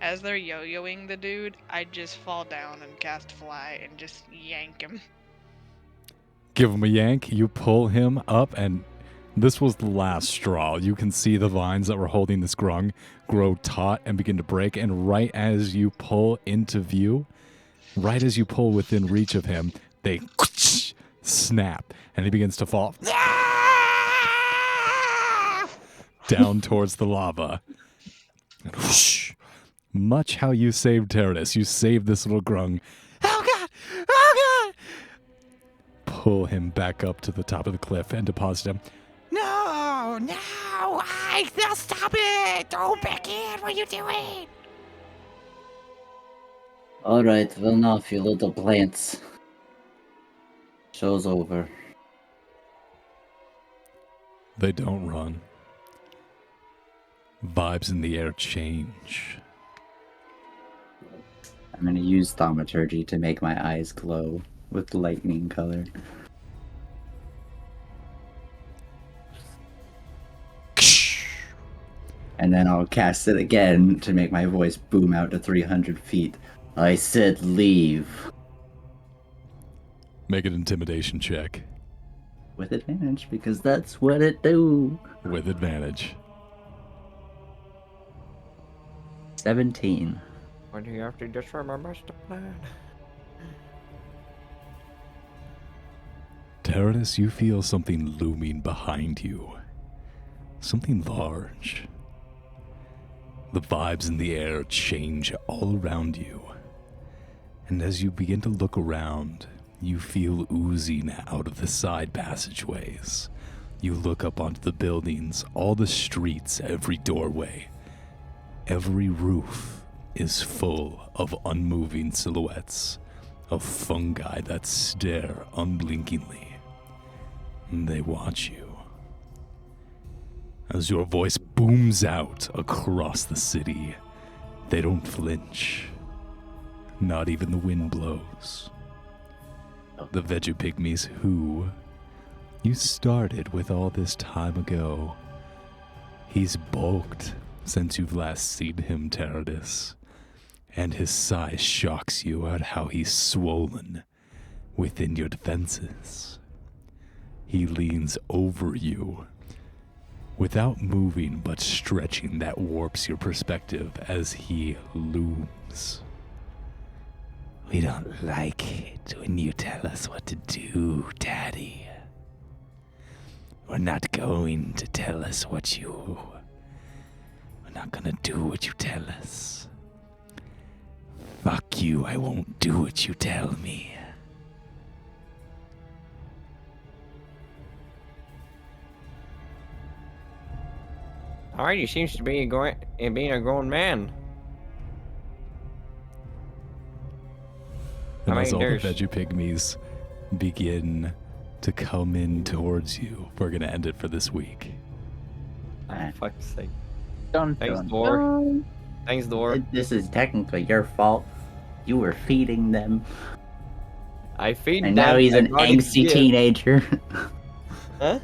As they're yo-yoing the dude, I just fall down and cast fly and just yank him. give him a yank. You pull him up, and this was the last straw. You can see the vines that were holding this grung grow taut and begin to break. And right as you pull into view, right as you pull within reach of him, they snap, and he begins to fall down towards the lava. And whoosh, much how you saved Teradus, you saved this little grung. Oh God! Oh God! Pull him back up to the top of the cliff and deposit him. No! No! Now stop it! Don't back in! What are you doing? Alright, well enough, you little plants. Show's over. They don't run. Vibes in the air change. I'm gonna use thaumaturgy to make my eyes glow with lightning color. And then I'll cast it again to make my voice boom out to 300 feet. I said leave. Make an intimidation check. With advantage, because that's what it do. With advantage. 17. What do you have to just remember the plan? Teradus, you feel something looming behind you. Something large. The vibes in the air change all around you. And as you begin to look around, you feel oozing out of the side passageways. You look up onto the buildings, all the streets, every doorway. Every roof is full of unmoving silhouettes of fungi that stare unblinkingly. And they watch you. As your voice booms out across the city, they don't flinch. Not even the wind blows. The Vegapygmies who you started with all this time ago. He's bulked since you've last seen him, Teradus, and his size shocks you at how he's swollen within your defenses. He leans over you, without moving but stretching that warps your perspective as he looms. We don't like it when you tell us what to do, Daddy. We're not going to tell us what you... We're not gonna do what you tell us. Fuck you, I won't do what you tell me. Alright, he seems to be being a grown man. And I as mean, all the there's- Vegapygmies begin to come in towards you, we're gonna end it for this week. For fuck's sake. Dun, Thanks, dun, Dor. dun. Thanks, Dor. This is technically your fault. You were feeding them. I feed And them. now he's I an brought it to angsty give. teenager. Huh?